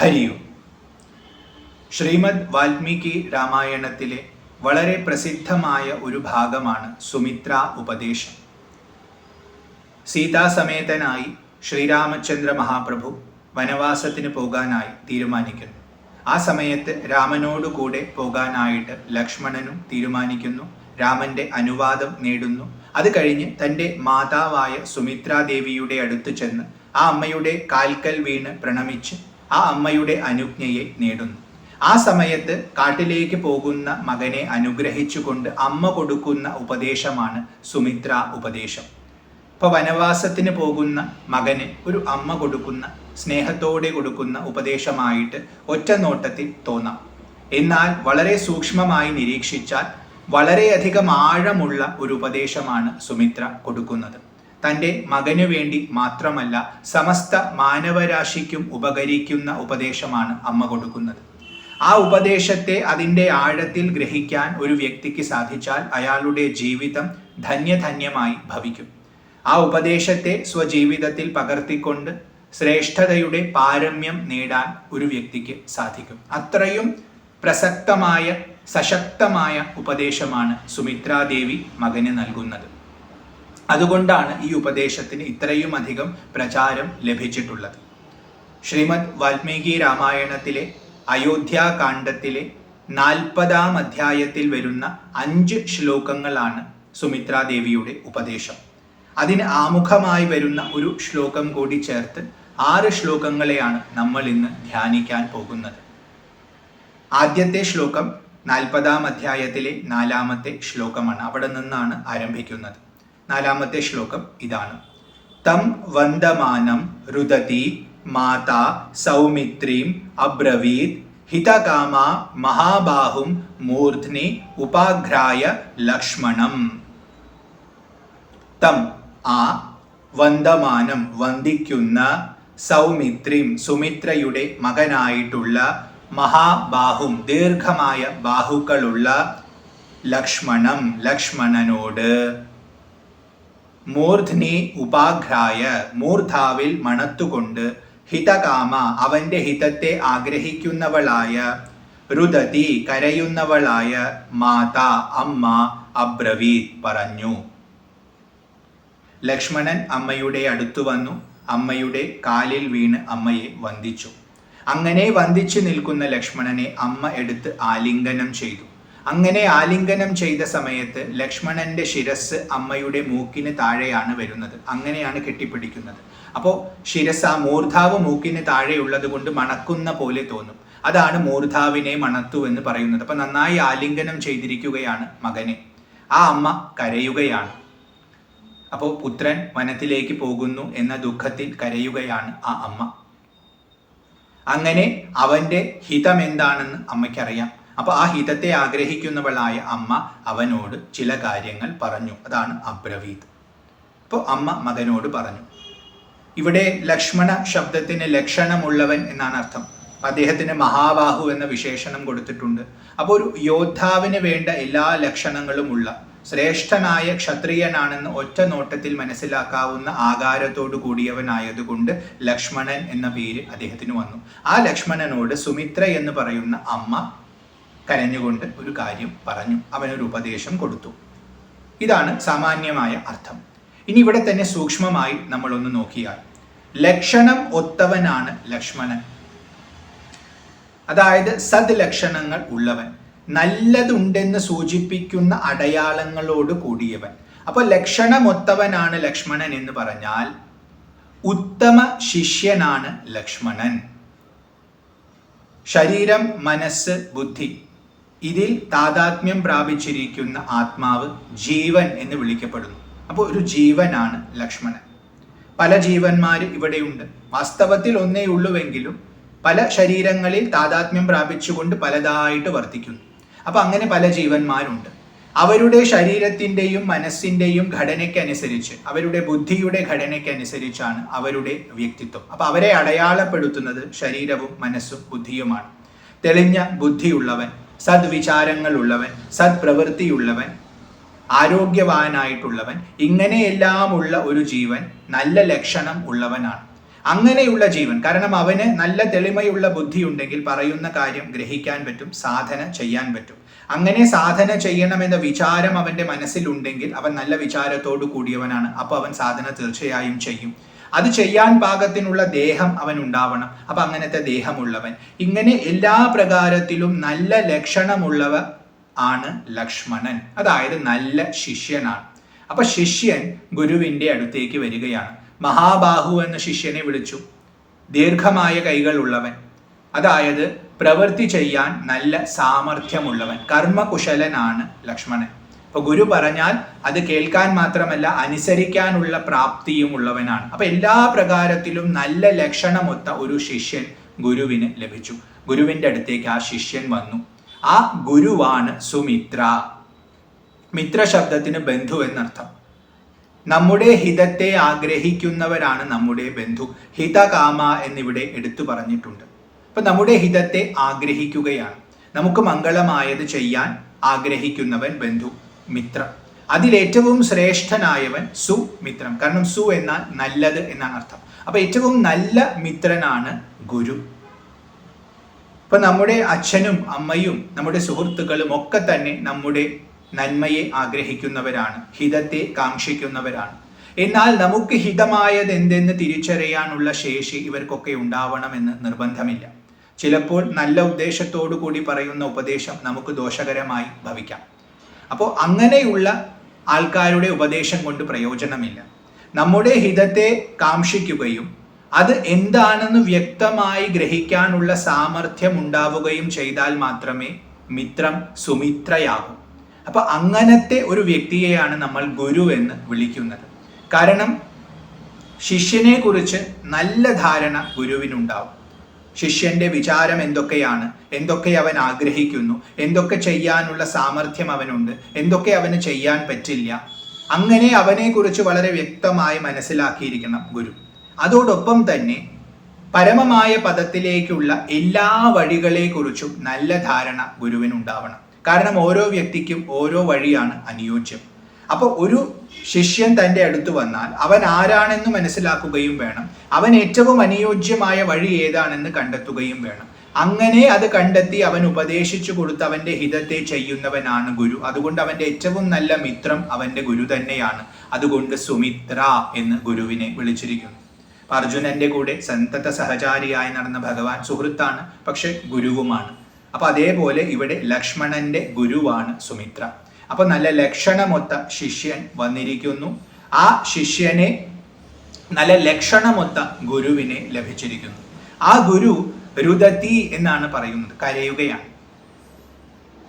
ഹരിയും. ശ്രീമദ് വാൽമീകി രാമായണത്തിലെ വളരെ പ്രസിദ്ധമായ ഒരു ഭാഗമാണ് സുമിത്ര ഉപദേശം. സീതാസമേതനായി ശ്രീരാമചന്ദ്ര മഹാപ്രഭു വനവാസത്തിന് പോകാനായി തീരുമാനിക്കുന്നു. ആ സമയത്ത് രാമനോട് കൂടെ പോകാനായിട്ട് ലക്ഷ്മണനും തീരുമാനിക്കുന്നു. രാമന്റെ അനുവാദം നേടുന്നു. അത് കഴിഞ്ഞ് തൻ്റെ മാതാവായ സുമിത്രാദേവിയുടെ അടുത്ത് ചെന്ന് ആ അമ്മയുടെ കാൽക്കൽ വീണ് പ്രണമിച്ച് ആ അമ്മയുടെ അനുജ്ഞയെ നേടുന്നു. ആ സമയത്ത് കാട്ടിലേക്ക് പോകുന്ന മകനെ അനുഗ്രഹിച്ചുകൊണ്ട് അമ്മ കൊടുക്കുന്ന ഉപദേശമാണ് സുമിത്ര ഉപദേശം. ഇപ്പോൾ വനവാസത്തിന് പോകുന്ന മകന് ഒരു അമ്മ കൊടുക്കുന്ന, സ്നേഹത്തോടെ കൊടുക്കുന്ന ഉപദേശമായിട്ട് ഒറ്റ നോട്ടത്തിൽ തോന്നാം. എന്നാൽ വളരെ സൂക്ഷ്മമായി നിരീക്ഷിച്ചാൽ വളരെയധികം ആഴമുള്ള ഒരു ഉപദേശമാണ് സുമിത്ര കൊടുക്കുന്നത്. തൻ്റെ മകനു വേണ്ടി മാത്രമല്ല, സമസ്ത മാനവരാശിക്കും ഉപകരിക്കുന്ന ഉപദേശമാണ് അമ്മ കൊടുക്കുന്നത്. ആ ഉപദേശത്തെ അതിൻ്റെ ആഴത്തിൽ ഗ്രഹിക്കാൻ ഒരു വ്യക്തിക്ക് സാധിച്ചാൽ അയാളുടെ ജീവിതം ധന്യധന്യമായി ഭവിക്കും. ആ ഉപദേശത്തെ സ്വജീവിതത്തിൽ പകർത്തിക്കൊണ്ട് ശ്രേഷ്ഠതയുടെ പാരമ്യം നേടാൻ ഒരു വ്യക്തിക്ക് സാധിക്കും. അത്രയും പ്രസക്തമായ സശക്തമായ ഉപദേശമാണ് സുമിത്രാദേവി മകന് നൽകുന്നത്. അതുകൊണ്ടാണ് ഈ ഉപദേശത്തിന് ഇത്രയും അധികം പ്രചാരം ലഭിച്ചിട്ടുള്ളത്. ശ്രീമദ് വാൽമീകി രാമായണത്തിലെ അയോധ്യാകാണ്ഡത്തിലെ 40-ാം അധ്യായത്തിൽ വരുന്ന 5 ശ്ലോകങ്ങളാണ് സുമിത്രാദേവിയുടെ ഉപദേശം. അതിന് ആമുഖമായി വരുന്ന ഒരു ശ്ലോകം കൂടി ചേർത്ത് 6 ശ്ലോകങ്ങളെയാണ് നമ്മൾ ഇന്ന് ധ്യാനിക്കാൻ പോകുന്നത്. ആദ്യത്തെ ശ്ലോകം 40-ാം അധ്യായത്തിലെ 4-ാമത്തെ ശ്ലോകമാണ്. അവിടെ നിന്നാണ് ആരംഭിക്കുന്നത്. 4-ാമത്തെ ശ്ലോകം ഇതാണ്: തം വന്ദമാനം രുദതി മാതാ സൗമിത്രീം അബ്രവീത് ഹിതകാമ മഹാബാഹും മൂർധ്നി ഉപാഘ്രായ ലക്ഷ്മണം. തം ആ, വന്ദമാനം വന്ദിക്കുന്ന, സൗമിത്രീം സുമിത്രയുടെ മകനായിട്ടുള്ള, മഹാബാഹും ദീർഘമായ ബാഹുക്കളുള്ള, ലക്ഷ്മണം ലക്ഷ്മണനോട്, മൂർധ്നി ഉപാഘ്രായ മൂർധാവിൽ മണത്തുകൊണ്ട്, ഹിതകാമ അവന്റെ ഹിതത്തെ ആഗ്രഹിക്കുന്നവളായ, രുദതി കരയുന്നവളായ, മാതാ അമ്മ, അബ്രവീത് പറഞ്ഞു. ലക്ഷ്മണൻ അമ്മയുടെ അടുത്തു വന്നു. അമ്മയുടെ കാലിൽ വീണ് അമ്മയെ വന്ദിച്ചു. അങ്ങനെ വന്ദിച്ചു നിൽക്കുന്ന ലക്ഷ്മണനെ അമ്മ എടുത്ത് ആലിംഗനം ചെയ്തു. അങ്ങനെ ആലിംഗനം ചെയ്ത സമയത്ത് ലക്ഷ്മണന്റെ ശിരസ് അമ്മയുടെ മൂക്കിന് താഴെയാണ് വരുന്നത്. അങ്ങനെയാണ് കെട്ടിപ്പിടിക്കുന്നത്. അപ്പോൾ ശിരസ്, ആ മൂർധാവ് മൂക്കിന് താഴെയുള്ളത് കൊണ്ട് മണക്കുന്ന പോലെ തോന്നും. അതാണ് മൂർധാവിനെ മണത്തു എന്ന് പറയുന്നത്. അപ്പൊ നന്നായി ആലിംഗനം ചെയ്തിരിക്കുകയാണ് മകനെ. ആ അമ്മ കരയുകയാണ്. അപ്പോൾ പുത്രൻ വനത്തിലേക്ക് പോകുന്നു എന്ന ദുഃഖത്തിൽ കരയുകയാണ് ആ അമ്മ. അങ്ങനെ അവന്റെ ഹിതം എന്താണെന്ന് അമ്മയ്ക്കറിയാം. അപ്പൊ ആ ഹിതത്തെ ആഗ്രഹിക്കുന്നവളായ അമ്മ അവനോട് ചില കാര്യങ്ങൾ പറഞ്ഞു. അതാണ് അബ്രവീത്. അപ്പോൾ അമ്മ മകനോട് പറഞ്ഞു. ഇവിടെ ലക്ഷ്മണ ശബ്ദത്തിന് ലക്ഷണമുള്ളവൻ എന്നാണ് അർത്ഥം. അദ്ദേഹത്തിന് മഹാബാഹു എന്ന വിശേഷണം കൊടുത്തിട്ടുണ്ട്. അപ്പോൾ ഒരു യോദ്ധാവിന് വേണ്ട എല്ലാ ലക്ഷണങ്ങളുമുള്ള ശ്രേഷ്ഠനായ ക്ഷത്രിയനാണെന്ന് ഒറ്റ നോട്ടത്തിൽ മനസ്സിലാക്കാവുന്ന ആകാരത്തോടു കൂടിയവനായതുകൊണ്ട് ലക്ഷ്മണൻ എന്ന പേര് അദ്ദേഹത്തിന് വന്നു. ആ ലക്ഷ്മണനോട് സുമിത്ര എന്ന് പറയുന്ന അമ്മ കരഞ്ഞുകൊണ്ട് ഒരു കാര്യം പറഞ്ഞു. അവനൊരു ഉപദേശം കൊടുത്തു. ഇതാണ് സാമാന്യമായ അർത്ഥം. ഇനി ഇവിടെ തന്നെ സൂക്ഷ്മമായി നമ്മളൊന്ന് നോക്കിയാൽ, ലക്ഷണം ഒത്തവനാണ് ലക്ഷ്മണൻ. അതായത് സദ് ലക്ഷണങ്ങൾ ഉള്ളവൻ, നല്ലതുണ്ടെന്ന് സൂചിപ്പിക്കുന്ന അടയാളങ്ങളോട് കൂടിയവൻ. അപ്പൊ ലക്ഷണമൊത്തവനാണ് ലക്ഷ്മണൻ എന്ന് പറഞ്ഞാൽ ഉത്തമ ശിഷ്യനാണ് ലക്ഷ്മണൻ. ശരീരം, മനസ്സ്, ബുദ്ധി ഇതിൽ താതാത്മ്യം പ്രാപിച്ചിരിക്കുന്ന ആത്മാവ് ജീവൻ എന്ന് വിളിക്കപ്പെടുന്നു. അപ്പോൾ ഒരു ജീവനാണ് ലക്ഷ്മണൻ. പല ജീവന്മാർ ഇവിടെയുണ്ട്. വാസ്തവത്തിൽ ഒന്നേ ഉള്ളുവെങ്കിലും പല ശരീരങ്ങളിൽ താതാത്മ്യം പ്രാപിച്ചുകൊണ്ട് പലതായിട്ട് വർത്തിക്കുന്നു. അപ്പൊ അങ്ങനെ പല ജീവന്മാരുണ്ട്. അവരുടെ ശരീരത്തിൻ്റെയും മനസ്സിൻ്റെയും ഘടനയ്ക്കനുസരിച്ച്, അവരുടെ ബുദ്ധിയുടെ ഘടനയ്ക്കനുസരിച്ചാണ് അവരുടെ വ്യക്തിത്വം. അപ്പൊ അവരെ അടയാളപ്പെടുത്തുന്നത് ശരീരവും മനസ്സും ബുദ്ധിയുമാണ്. തെളിഞ്ഞ ബുദ്ധിയുള്ളവൻ, സദ്വിചാരങ്ങളുള്ളവൻ, സദ്പ്രവൃത്തിയുള്ളവൻ, ആരോഗ്യവാനായിട്ടുള്ളവൻ, ഇങ്ങനെയെല്ലാമുള്ള ഒരു ജീവൻ നല്ല ലക്ഷണം ഉള്ളവനാണ്. അങ്ങനെയുള്ള ജീവൻ, കാരണം അവന് നല്ല തെളിമയുള്ള ബുദ്ധി ഉണ്ടെങ്കിൽ പറയുന്ന കാര്യം ഗ്രഹിക്കാൻ പറ്റും, സാധന ചെയ്യാൻ പറ്റും. അങ്ങനെ സാധന ചെയ്യണമെന്ന വിചാരം അവന്റെ മനസ്സിലുണ്ടെങ്കിൽ അവൻ നല്ല വിചാരത്തോടു കൂടിയവനാണ്. അപ്പൊ അവൻ സാധന തീർച്ചയായും ചെയ്യും. അത് ചെയ്യാൻ പാകത്തിനുള്ള ദേഹം അവൻ ഉണ്ടാവണം. അപ്പൊ അങ്ങനത്തെ ദേഹമുള്ളവൻ. ഇങ്ങനെ എല്ലാ പ്രകാരത്തിലും നല്ല ലക്ഷണമുള്ളവ ആണ് ലക്ഷ്മണൻ, അതായത് നല്ല ശിഷ്യനാണ്. അപ്പൊ ശിഷ്യൻ ഗുരുവിന്റെ അടുത്തേക്ക് വരികയാണ്. മഹാബാഹു എന്ന ശിഷ്യനെ വിളിച്ചു. ദീർഘമായ കൈകൾ ഉള്ളവൻ, അതായത് പ്രവൃത്തി ചെയ്യാൻ നല്ല സാമർഥ്യമുള്ളവൻ, കർമ്മകുശലനാണ് ലക്ഷ്മണൻ. അപ്പൊ ഗുരു പറഞ്ഞാൽ അത് കേൾക്കാൻ മാത്രമല്ല അനുസരിക്കാനുള്ള പ്രാപ്തിയും ഉള്ളവനാണ്. അപ്പൊ എല്ലാ പ്രകാരത്തിലും നല്ല ലക്ഷണമൊത്ത ഒരു ശിഷ്യൻ ഗുരുവിന് ലഭിച്ചു. ഗുരുവിന്റെ അടുത്തേക്ക് ആ ശിഷ്യൻ വന്നു. ആ ഗുരുവാണ് സുമിത്ര. മിത്ര ശബ്ദത്തിന് ബന്ധു എന്നർത്ഥം. നമ്മുടെ ഹിതത്തെ ആഗ്രഹിക്കുന്നവരാണ് നമ്മുടെ ബന്ധു. ഹിതകാമ എന്നിവിടെ എടുത്തു പറഞ്ഞിട്ടുണ്ട്. അപ്പൊ നമ്മുടെ ഹിതത്തെ ആഗ്രഹിക്കുകയാണ്, നമുക്ക് മംഗളമായത് ചെയ്യാൻ ആഗ്രഹിക്കുന്നവൻ ബന്ധു, മിത്രം. അതിലേറ്റവും ശ്രേഷ്ഠനായവൻ സുമിത്രം. കാരണം സു എന്നാൽ നല്ലത് എന്നാണ് അർത്ഥം. അപ്പൊ ഏറ്റവും നല്ല മിത്രനാണ് ഗുരു. ഇപ്പൊ നമ്മുടെ അച്ഛനും അമ്മയും നമ്മുടെ സുഹൃത്തുക്കളും ഒക്കെ തന്നെ നമ്മുടെ നന്മയെ ആഗ്രഹിക്കുന്നവരാണ്, ഹിതത്തെ കാക്ഷിക്കുന്നവരാണ്. എന്നാൽ നമുക്ക് ഹിതമായത് എന്തെന്ന് തിരിച്ചറിയാനുള്ള ശേഷി ഇവർക്കൊക്കെ ഉണ്ടാവണമെന്ന് നിർബന്ധമില്ല. ചിലപ്പോൾ നല്ല ഉദ്ദേശത്തോടു കൂടി പറയുന്ന ഉപദേശം നമുക്ക് ദോഷകരമായി ഭവിക്കാം. അപ്പോൾ അങ്ങനെയുള്ള ആൾക്കാരുടെ ഉപദേശം കൊണ്ട് പ്രയോജനമില്ല. നമ്മുടെ ഹിതത്തെ കാക്ഷിക്കുകയും അത് എന്താണെന്ന് വ്യക്തമായി ഗ്രഹിക്കാനുള്ള സാമർഥ്യം ഉണ്ടാവുകയും ചെയ്താൽ മാത്രമേ മിത്രം സുമിത്രയാകൂ. അപ്പൊ അങ്ങനത്തെ ഒരു വ്യക്തിയെയാണ് നമ്മൾ ഗുരു എന്ന് വിളിക്കുന്നത്. കാരണം ശിഷ്യനെ കുറിച്ച് നല്ല ധാരണ ഗുരുവിനുണ്ടാവും. ശിഷ്യന്റെ വിചാരം എന്തൊക്കെയാണ്, എന്തൊക്കെ അവൻ ആഗ്രഹിക്കുന്നു, എന്തൊക്കെ ചെയ്യാനുള്ള സാമർഥ്യം അവനുണ്ട്, എന്തൊക്കെ അവന് ചെയ്യാൻ പറ്റില്ല, അങ്ങനെ അവനെക്കുറിച്ച് വളരെ വ്യക്തമായി മനസ്സിലാക്കിയിരിക്കണം ഗുരു. അതോടൊപ്പം തന്നെ പരമമായ പദത്തിലേക്കുള്ള എല്ലാ വഴികളെക്കുറിച്ചും നല്ല ധാരണ ഗുരുവിനുണ്ടാവണം. കാരണം ഓരോ വ്യക്തിക്കും ഓരോ വഴിയാണ് അനുയോജ്യം. അപ്പോൾ ഒരു ശിഷ്യൻ തൻ്റെ അടുത്ത് വന്നാൽ അവൻ ആരാണെന്ന് മനസ്സിലാക്കുകയും വേണം, അവൻ ഏറ്റവും അനുയോജ്യമായ വഴി ഏതാണെന്ന് കണ്ടെത്തുകയും വേണം. അങ്ങനെ അത് കണ്ടെത്തി അവൻ ഉപദേശിച്ചു കൊടുത്ത് അവൻ്റെ ഹിതത്തെ ചെയ്യുന്നവനാണ് ഗുരു. അതുകൊണ്ട് അവൻ്റെ ഏറ്റവും നല്ല മിത്രം അവൻ്റെ ഗുരു തന്നെയാണ്. അതുകൊണ്ട് സുമിത്ര എന്ന് ഗുരുവിനെ വിളിച്ചിരിക്കുന്നു. അർജുനന്റെ കൂടെ സന്തത സഹചാരിയായി നടന്ന ഭഗവാൻ സുഹൃത്താണ്, പക്ഷെ ഗുരുവുമാണ്. അപ്പൊ അതേപോലെ ഇവിടെ ലക്ഷ്മണന്റെ ഗുരുവാണ് സുമിത്ര. അപ്പൊ നല്ല ലക്ഷണമൊത്ത ശിഷ്യൻ വന്നിരിക്കുന്നു. ആ ശിഷ്യനെ നല്ല ലക്ഷണമൊത്ത ഗുരുവിനെ ലഭിച്ചിരിക്കുന്നു. ആ ഗുരു രുദതി എന്നാണ് പറയുന്നത്, കരയുകയാണ്.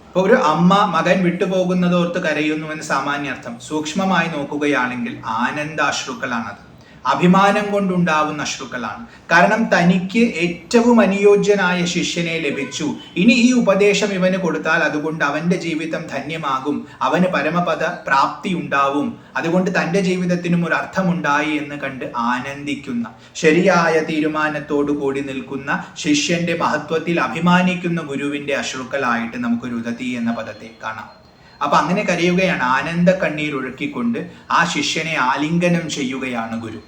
ഇപ്പൊ ഒരു അമ്മ മകൻ വിട്ടുപോകുന്നതോർത്ത് കരയുന്നു എന്ന് സാമാന്യർത്ഥം. സൂക്ഷ്മമായി നോക്കുകയാണെങ്കിൽ ആനന്ദാശ്രുക്കളാണത്, അഭിമാനം കൊണ്ടുണ്ടാവുന്ന അശ്രുക്കളാണ്. കാരണം തനിക്ക് ഏറ്റവും അനുയോജ്യനായ ശിഷ്യനെ ലഭിച്ചു, ഇനി ഈ ഉപദേശം ഇവന് കൊടുത്താൽ അതുകൊണ്ട് അവന്റെ ജീവിതം ധന്യമാകും, അവന് പരമപദ പ്രാപ്തി ഉണ്ടാവും, അതുകൊണ്ട് തൻ്റെ ജീവിതത്തിനും ഒരു അർത്ഥമുണ്ടായി എന്ന് കണ്ട് ആനന്ദിക്കുന്ന, ശരിയായ തീരുമാനത്തോടു കൂടി നിൽക്കുന്ന, ശിഷ്യന്റെ മഹത്വത്തിൽ അഭിമാനിക്കുന്ന ഗുരുവിന്റെ അശ്രുക്കളായിട്ട് നമുക്ക് രുദതി എന്ന പദത്തെ കാണാം. അപ്പൊ അങ്ങനെ കരയുകയാണ്, ആനന്ദ കണ്ണീരൊഴുക്കിക്കൊണ്ട് ആ ശിഷ്യനെ ആലിംഗനം ചെയ്യുകയാണ് ഗുരു.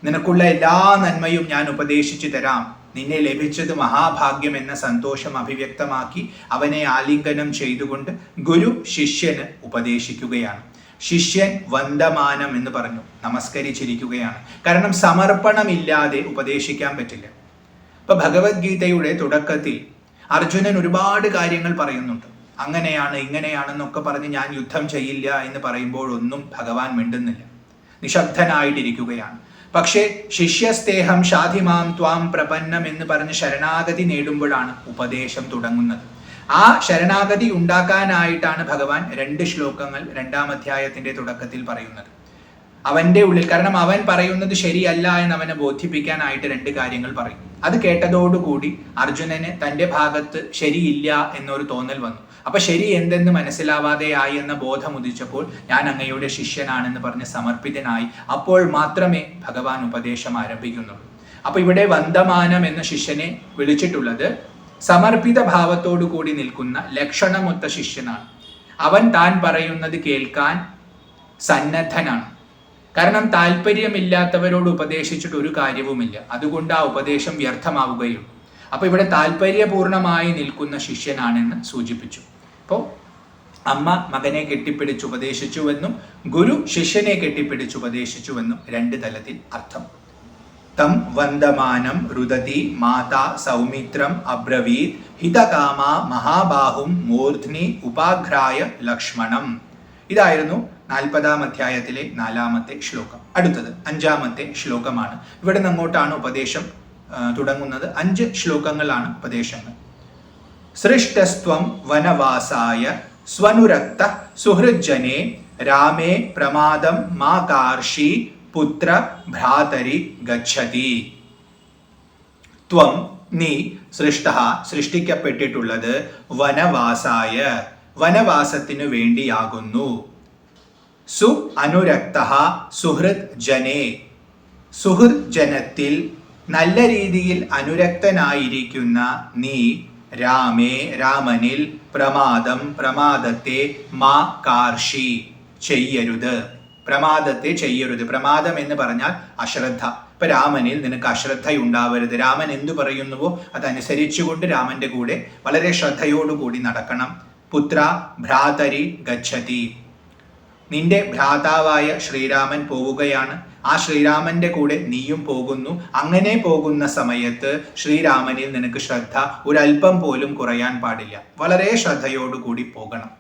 നിനക്കുള്ള എല്ലാ നന്മയും ഞാൻ ഉപദേശിച്ചു തരാം, നിന്നെ ലഭിച്ചത് മഹാഭാഗ്യം എന്ന സന്തോഷം അഭിവ്യക്തമാക്കി അവനെ ആലിംഗനം ചെയ്തുകൊണ്ട് ഗുരു ശിഷ്യന് ഉപദേശിക്കുകയാണ്. ശിഷ്യൻ വന്ദമാനം എന്ന് പറഞ്ഞു, നമസ്കരിച്ചിരിക്കുകയാണ്. കാരണം സമർപ്പണമില്ലാതെ ഉപദേശിക്കാൻ പറ്റില്ല. ഇപ്പൊ ഭഗവത്ഗീതയുടെ തുടക്കത്തിൽ അർജുനൻ ഒരുപാട് കാര്യങ്ങൾ പറയുന്നുണ്ട്. അങ്ങനെയാണ് ഇങ്ങനെയാണെന്നൊക്കെ പറഞ്ഞ് ഞാൻ യുദ്ധം ചെയ്യില്ല എന്ന് പറയുമ്പോഴൊന്നും ഭഗവാൻ മിണ്ടുന്നില്ല, നിശബ്ദനായിട്ടിരിക്കുകയാണ്. പക്ഷേ ശിഷ്യസ്തേഹം ഷാധിമാം ത്വാം പ്രപന്നം എന്ന് പറഞ്ഞ് ശരണാഗതി നേടുമ്പോഴാണ് ഉപദേശം തുടങ്ങുന്നത്. ആ ശരണാഗതി ഉണ്ടാക്കാനായിട്ടാണ് ഭഗവാൻ 2 ശ്ലോകങ്ങൾ 2-ാം അധ്യായത്തിന്റെ തുടക്കത്തിൽ പറയുന്നത്. അവന്റെ ഉള്ളിൽ, കാരണം അവൻ പറയുന്നത് ശരിയല്ല എന്ന് അവനെ ബോധിപ്പിക്കാനായിട്ട് 2 കാര്യങ്ങൾ പറയും. അത് കേട്ടതോടുകൂടി അർജുനന് തൻ്റെ ഭാഗത്ത് ശരിയില്ല എന്നൊരു തോന്നൽ വന്നു. അപ്പൊ ശരി എന്തെന്ന് മനസ്സിലാവാതെയായി എന്ന ബോധം ഉദിച്ചപ്പോൾ ഞാൻ അങ്ങയുടെ ശിഷ്യനാണെന്ന് പറഞ്ഞ് സമർപ്പിതനായി. അപ്പോൾ മാത്രമേ ഭഗവാൻ ഉപദേശം ആരംഭിക്കുന്നുള്ളൂ. അപ്പൊ ഇവിടെ വന്ദമാനം എന്ന ശിഷ്യനെ വിളിച്ചിട്ടുള്ളത് സമർപ്പിത ഭാവത്തോടു കൂടി നിൽക്കുന്ന ലക്ഷണമൊത്ത ശിഷ്യനാണ്. അവൻ താൻ പറയുന്നത് കേൾക്കാൻ സന്നദ്ധനാണ്. കാരണം താല്പര്യമില്ലാത്തവരോട് ഉപദേശിച്ചിട്ട് ഒരു കാര്യവുമില്ല, അതുകൊണ്ട് ആ ഉപദേശം വ്യർത്ഥമാവുകയുള്ളൂ. അപ്പൊ ഇവിടെ താല്പര്യപൂർണമായി നിൽക്കുന്ന ശിഷ്യനാണെന്ന് സൂചിപ്പിച്ചു. അപ്പോൾ അമ്മ മകനെ കെട്ടിപ്പിടിച്ച് ഉപദേശിച്ചുവെന്നും ഗുരു ശിഷ്യനെ കെട്ടിപ്പിടിച്ച് ഉപദേശിച്ചുവെന്നും രണ്ട് തലത്തിൽ അർത്ഥം. തം വന്ദമാനം രുദതി മാതാ സൗമിത്രം അബ്രവീത് ഹിതകാമ മഹാബാഹും മൂർധ്നി ഉപാഘ്രായ ലക്ഷ്മണം. ഇതായിരുന്നു 40-ാം അധ്യായത്തിലെ 4-ാമത്തെ ശ്ലോകം. അടുത്തത് 5-ാമത്തെ ശ്ലോകമാണ്. ഇവിടെ നിന്നങ്ങോട്ടാണ് ഉപദേശം തുടങ്ങുന്നത്. 5 ശ്ലോകങ്ങളാണ് ഉപദേശങ്ങൾ. സൃഷ്ടസ്ത്വം വനവാസായ സ്വനുരക്ത സുഹൃജ്ജനെ രാമേ പ്രമാദം മാ കാർഷി പുത്ര ഭ്രാതരി ഗച്ഛതി. ത്വം നീ സൃഷ്ടിക്കപ്പെട്ടിട്ടുള്ളത് വനവാസായ വനവാസത്തിനു വേണ്ടിയാകുന്നു. സു അനുരക്ത സുഹൃത് ജനേ സുഹൃത് ജനത്തിൽ നല്ല രീതിയിൽ അനുരക്തനായിരിക്കുന്ന നീ രാമേ രാമനിൽ പ്രമാദത്തെ മാ കാർഷി ചെയ്യരുത്. പ്രമാദത്തെ ചെയ്യരുത്. പ്രമാദം എന്ന് പറഞ്ഞാൽ അശ്രദ്ധ. ഇപ്പൊ രാമനിൽ നിനക്ക് അശ്രദ്ധയുണ്ടാവരുത്. രാമൻ എന്തു പറയുന്നുവോ അതനുസരിച്ചുകൊണ്ട് രാമന്റെ കൂടെ വളരെ ശ്രദ്ധയോടുകൂടി നടക്കണം. പുത്ര ഭ്രാതരി ഗച്ഛതി. നിന്റെ ഭ്രാതാവായ ശ്രീരാമൻ പോവുകയാണ്. ആ ശ്രീരാമന്റെ കൂടെ നീയും പോകുന്നു. അങ്ങനെ പോകുന്ന സമയത്ത് ശ്രീരാമനിൽ നിനക്ക് ശ്രദ്ധ ഒരല്പം പോലും കുറയാൻ പാടില്ല. വളരെ ശ്രദ്ധയോടുകൂടി പോകണം.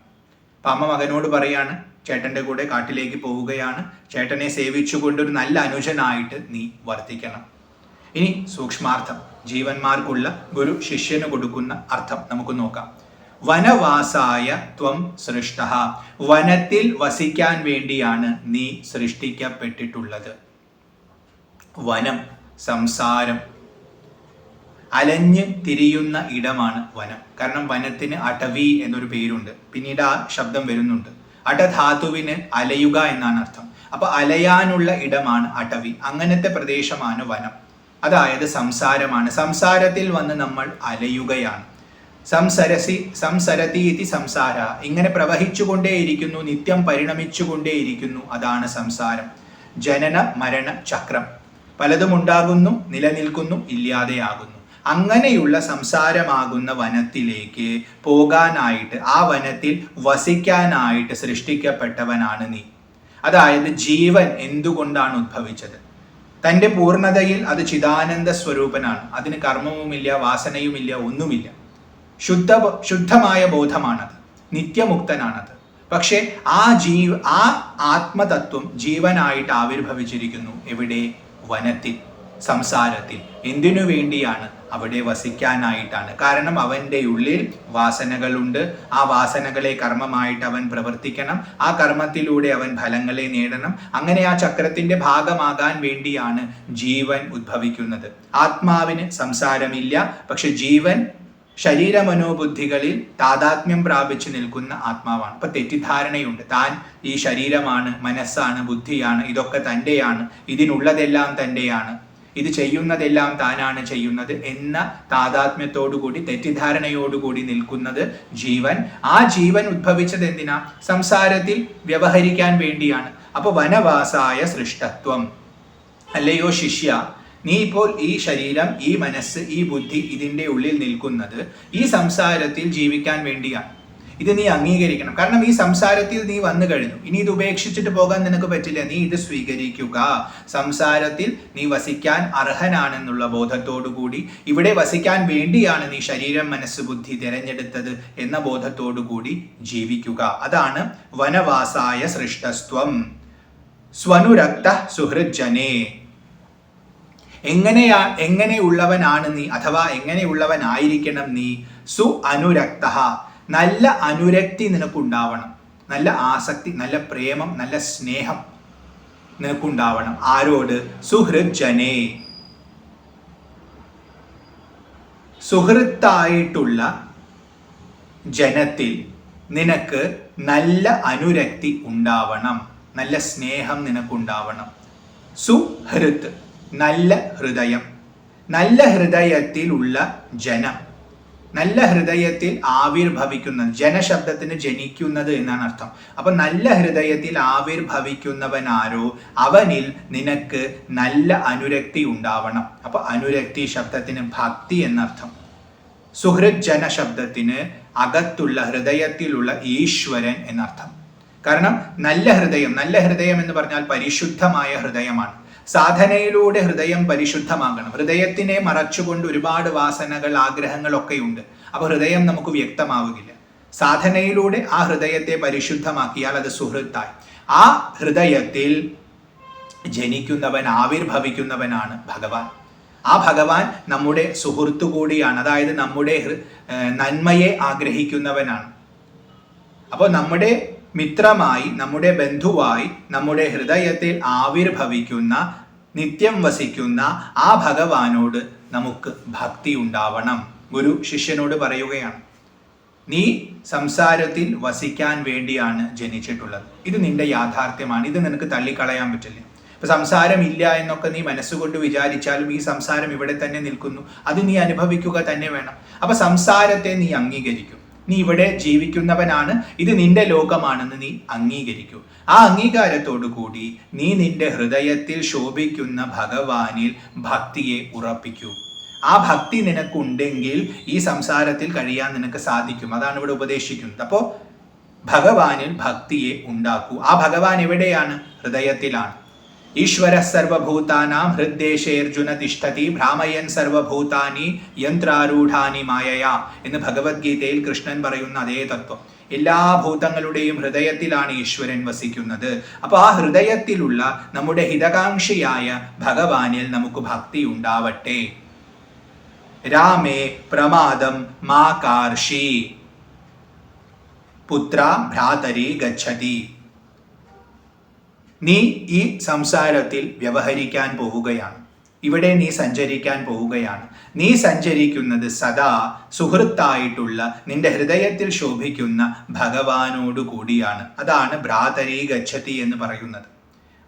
അപ്പൊ അമ്മ മകനോട് പറയാണ്, ചേട്ടന്റെ കൂടെ കാട്ടിലേക്ക് പോവുകയാണ്. ചേട്ടനെ സേവിച്ചുകൊണ്ട് ഒരു നല്ല അനുജനായിട്ട് നീ വർത്തിക്കണം. ഇനി സൂക്ഷ്മാർത്ഥം, ജീവന്മാർക്കുള്ള ഗുരു ശിഷ്യന് കൊടുക്കുന്ന അർത്ഥം നമുക്ക് നോക്കാം. വനവാസായ ത്വം സൃഷ്ടഃ. വനത്തിൽ വസിക്കാൻ വേണ്ടിയാണ് നീ സൃഷ്ടിക്കപ്പെട്ടിട്ടുള്ളത്. വനം, സംസാരം, അലഞ്ഞ് തിരിയുന്ന ഇടമാണ് വനം. കാരണം വനത്തിന് അടവി എന്നൊരു പേരുണ്ട്. പിന്നീട് ആ ശബ്ദം വരുന്നുണ്ട്. അടധാതുവിന് അലയുക എന്നാണ് അർത്ഥം. അപ്പൊ അലയാനുള്ള ഇടമാണ് അടവി. അങ്ങനത്തെ പ്രദേശമാണ് വനം. അതായത് സംസാരമാണ്. സംസാരത്തിൽ വന്ന് നമ്മൾ അലയുകയാണ്. സംസരതി ഇതി സംസാര. ഇങ്ങനെ പ്രവഹിച്ചുകൊണ്ടേയിരിക്കുന്നു, നിത്യം പരിണമിച്ചുകൊണ്ടേയിരിക്കുന്നു. അതാണ് സംസാരം. ജനന മരണ ചക്രം. പലതും ഉണ്ടാകുന്നു, നിലനിൽക്കുന്നു, ഇല്ലാതെയാകുന്നു. അങ്ങനെയുള്ള സംസാരമാകുന്ന വനത്തിലേക്ക് പോകാനായിട്ട്, ആ വനത്തിൽ വസിക്കാനായിട്ട് സൃഷ്ടിക്കപ്പെട്ടവനാണ് നീ. അതായത് ജീവൻ എന്തുകൊണ്ടാണ് ഉദ്ഭവിച്ചത്? തൻ്റെ പൂർണ്ണതയിൽ അത് ചിദാനന്ദ സ്വരൂപനാണ്. അതിന് കർമ്മവുമില്ല, വാസനയുമില്ല, ഒന്നുമില്ല. ശുദ്ധമായ ബോധമാണത്, നിത്യമുക്തനാണത്. പക്ഷെ ആ ആത്മതത്വം ജീവനായിട്ട് ആവിർഭവിച്ചിരിക്കുന്നു. എവിടെ? വനത്തിൽ, സംസാരത്തിൽ. എന്തിനു വേണ്ടിയാണ്? അവിടെ വസിക്കാനായിട്ടാണ്. കാരണം അവൻ്റെ ഉള്ളിൽ വാസനകളുണ്ട്. ആ വാസനകളെ കർമ്മമായിട്ട് അവൻ പ്രവർത്തിക്കണം. ആ കർമ്മത്തിലൂടെ അവൻ ഫലങ്ങളെ നേടണം. അങ്ങനെ ആ ചക്രത്തിന്റെ ഭാഗമാകാൻ വേണ്ടിയാണ് ജീവൻ ഉദ്ഭവിക്കുന്നത്. ആത്മാവിന് സംസാരമില്ല, പക്ഷെ ജീവൻ ശരീരമനോബുദ്ധികളിൽ താതാത്മ്യം പ്രാപിച്ചു നിൽക്കുന്ന ആത്മാവാണ്. അപ്പൊ തെറ്റിദ്ധാരണയുണ്ട്. താൻ ഈ ശരീരമാണ്, മനസ്സാണ്, ബുദ്ധിയാണ്, ഇതൊക്കെ തൻ്റെയാണ്, ഇതിനുള്ളതെല്ലാം തൻ്റെയാണ്, ഇത് ചെയ്യുന്നതെല്ലാം താനാണ് ചെയ്യുന്നത് എന്ന താതാത്മ്യത്തോടുകൂടി, തെറ്റിദ്ധാരണയോടുകൂടി നിൽക്കുന്നത് ജീവൻ. ആ ജീവൻ ഉദ്ഭവിച്ചത് എന്തിനാ? സംസാരത്തിൽ വ്യവഹരിക്കാൻ വേണ്ടിയാണ്. അപ്പൊ വനവാസായ സൃഷ്ടത്വം. അല്ലയോ ശിഷ്യ, നീ ഇപ്പോൾ ഈ ശരീരം, ഈ മനസ്സ്, ഈ ബുദ്ധി ഇതിൻ്റെ ഉള്ളിൽ നിൽക്കുന്നത് ഈ സംസാരത്തിൽ ജീവിക്കാൻ വേണ്ടിയാണ്. ഇത് നീ അംഗീകരിക്കണം. കാരണം ഈ സംസാരത്തിൽ നീ വന്നു കഴിഞ്ഞു. ഇനി ഇത് ഉപേക്ഷിച്ചിട്ട് പോകാൻ നിനക്ക് പറ്റില്ല. നീ ഇത് സ്വീകരിക്കുക. സംസാരത്തിൽ നീ വസിക്കാൻ അർഹനാണെന്നുള്ള ബോധത്തോടുകൂടി, ഇവിടെ വസിക്കാൻ വേണ്ടിയാണ് നീ ശരീരം, മനസ്സ്, ബുദ്ധി തിരഞ്ഞെടുത്തത് എന്ന ബോധത്തോടുകൂടി ജീവിക്കുക. അതാണ് വനവാസായ സൃഷ്ടസ്ത്വം സ്വനുരക്ത സുഹൃജ്ജനേ. എങ്ങനെയുള്ളവനാണ് നീ, അഥവാ എങ്ങനെയുള്ളവനായിരിക്കണം നീ? സു അനുരക്ത. നല്ല അനുരക്തി നിനക്കുണ്ടാവണം. നല്ല ആസക്തി, നല്ല പ്രേമം, നല്ല സ്നേഹം നിനക്കുണ്ടാവണം. ആരോട്? സുഹൃജ്ജനേ. സുഹൃത്തായിട്ടുള്ള ജനത്തിൽ നിനക്ക് നല്ല അനുരക്തി ഉണ്ടാവണം, നല്ല സ്നേഹം നിനക്കുണ്ടാവണം. സുഹൃത്ത്, നല്ല ഹൃദയം. നല്ല ഹൃദയത്തിലുള്ള ജനം, നല്ല ഹൃദയത്തിൽ ആവിർഭവിക്കുന്നത്, ജനശബ്ദത്തിന് ജനിക്കുന്നത് എന്നാണ് അർത്ഥം. അപ്പൊ നല്ല ഹൃദയത്തിൽ ആവിർഭവിക്കുന്നവൻ ആരോ അവനിൽ നിനക്ക് നല്ല അനുരക്തി ഉണ്ടാവണം. അപ്പൊ അനുരക്തി ശബ്ദത്തിന് ഭക്തി എന്നർത്ഥം. സുഹൃത് ജന ശബ്ദത്തിന് അകത്തുള്ള ഹൃദയത്തിലുള്ള ഈശ്വരൻ എന്നർത്ഥം. കാരണം നല്ല ഹൃദയം എന്ന് പറഞ്ഞാൽ പരിശുദ്ധമായ ഹൃദയമാണ്. സാധനയിലൂടെ ഹൃദയം പരിശുദ്ധമാകണം. ഹൃദയത്തിനെ മറച്ചുകൊണ്ട് ഒരുപാട് വാസനകൾ, ആഗ്രഹങ്ങളൊക്കെ ഉണ്ട്. അപ്പൊ ഹൃദയം നമുക്ക് വ്യക്തമാവുകയില്ല. സാധനയിലൂടെ ആ ഹൃദയത്തെ പരിശുദ്ധമാക്കിയാൽ അത് സുഹൃത്തായി. ആ ഹൃദയത്തിൽ ജനിക്കുന്നവൻ, ആവിർഭവിക്കുന്നവനാണ് ഭഗവാൻ. ആ ഭഗവാൻ നമ്മുടെ സുഹൃത്തു കൂടിയാണ്. അതായത് നമ്മുടെ നന്മയെ ആഗ്രഹിക്കുന്നവനാണ്. അപ്പോൾ നമ്മുടെ മിത്രമായി, നമ്മുടെ ബന്ധുവായി, നമ്മുടെ ഹൃദയത്തിൽ ആവിർഭവിക്കുന്ന, നിത്യം വസിക്കുന്ന ആ ഭഗവാനോട് നമുക്ക് ഭക്തി ഉണ്ടാവണം. ഗുരു ശിഷ്യനോട് പറയുകയാണ്, നീ സംസാരത്തിൽ വസിക്കാൻ വേണ്ടിയാണ് ജനിച്ചിട്ടുള്ളത്. ഇത് നിന്റെ യാഥാർത്ഥ്യമാണ്. ഇത് നിനക്ക് തള്ളിക്കളയാൻ പറ്റില്ല. ഇപ്പൊ സംസാരം ഇല്ല എന്നൊക്കെ നീ മനസ്സുകൊണ്ട് വിചാരിച്ചാലും ഈ സംസാരം ഇവിടെ തന്നെ നിൽക്കുന്നു. അത് നീ അനുഭവിക്കുക തന്നെ വേണം. അപ്പൊ സംസാരത്തെ നീ അംഗീകരിക്കും. നീ ഇവിടെ ജീവിക്കുന്നവനാണ്, ഇത് നിന്റെ ലോകമാണെന്ന് നീ അംഗീകരിക്കൂ. ആ അംഗീകാരത്തോടു കൂടി നീ നിന്റെ ഹൃദയത്തിൽ ശോഭിക്കുന്ന ഭഗവാനിൽ ഭക്തിയെ ഉറപ്പിക്കൂ. ആ ഭക്തി നിനക്കുണ്ടെങ്കിൽ ഈ സംസാരത്തിൽ കഴിയാൻ നിനക്ക് സാധിക്കും. അതാണ് ഇവിടെ ഉപദേശിക്കുന്നത്. അപ്പോൾ ഭഗവാനിൽ ഭക്തിയെ ഉണ്ടാക്കൂ. ആ ഭഗവാൻ എവിടെയാണ്? ഹൃദയത്തിലാണ്. ഈശ്വര സർവഭൂതാനാം ഹൃദ്ദേശേർജുന തിഷ്ഠതി ഭ്രാമയൻ സർവഭൂതാനി യന്ത്രാരൂഢാനി മായയാ എന്ന് ഭഗവത്ഗീതയിൽ കൃഷ്ണൻ പറയുന്ന അതേ തത്വം. എല്ലാ ഭൂതങ്ങളുടെയും ഹൃദയത്തിലാണ് ഈശ്വരൻ വസിക്കുന്നത്. അപ്പൊ ആ ഹൃദയത്തിലുള്ള നമ്മുടെ ഹിതകാംക്ഷിയായ ഭഗവാനിൽ നമുക്ക് ഭക്തി ഉണ്ടാവട്ടെ. രാമേ പ്രമാദം മാ കാർഷി പുത്ര ഭ്രാതരി ഗച്ഛതി. നീ ഈ സംസാരത്തിൽ വ്യവഹരിക്കാൻ പോവുകയാണ്. ഇവിടെ നീ സഞ്ചരിക്കാൻ പോവുകയാണ്. നീ സഞ്ചരിക്കുന്നത് സദാ സുഹൃത്തായിട്ടുള്ള നിന്റെ ഹൃദയത്തിൽ ശോഭിക്കുന്ന ഭഗവാനോട് കൂടിയാണ്. അതാണ് ഭ്രാതരി ഗച്ഛതി എന്ന് പറയുന്നത്.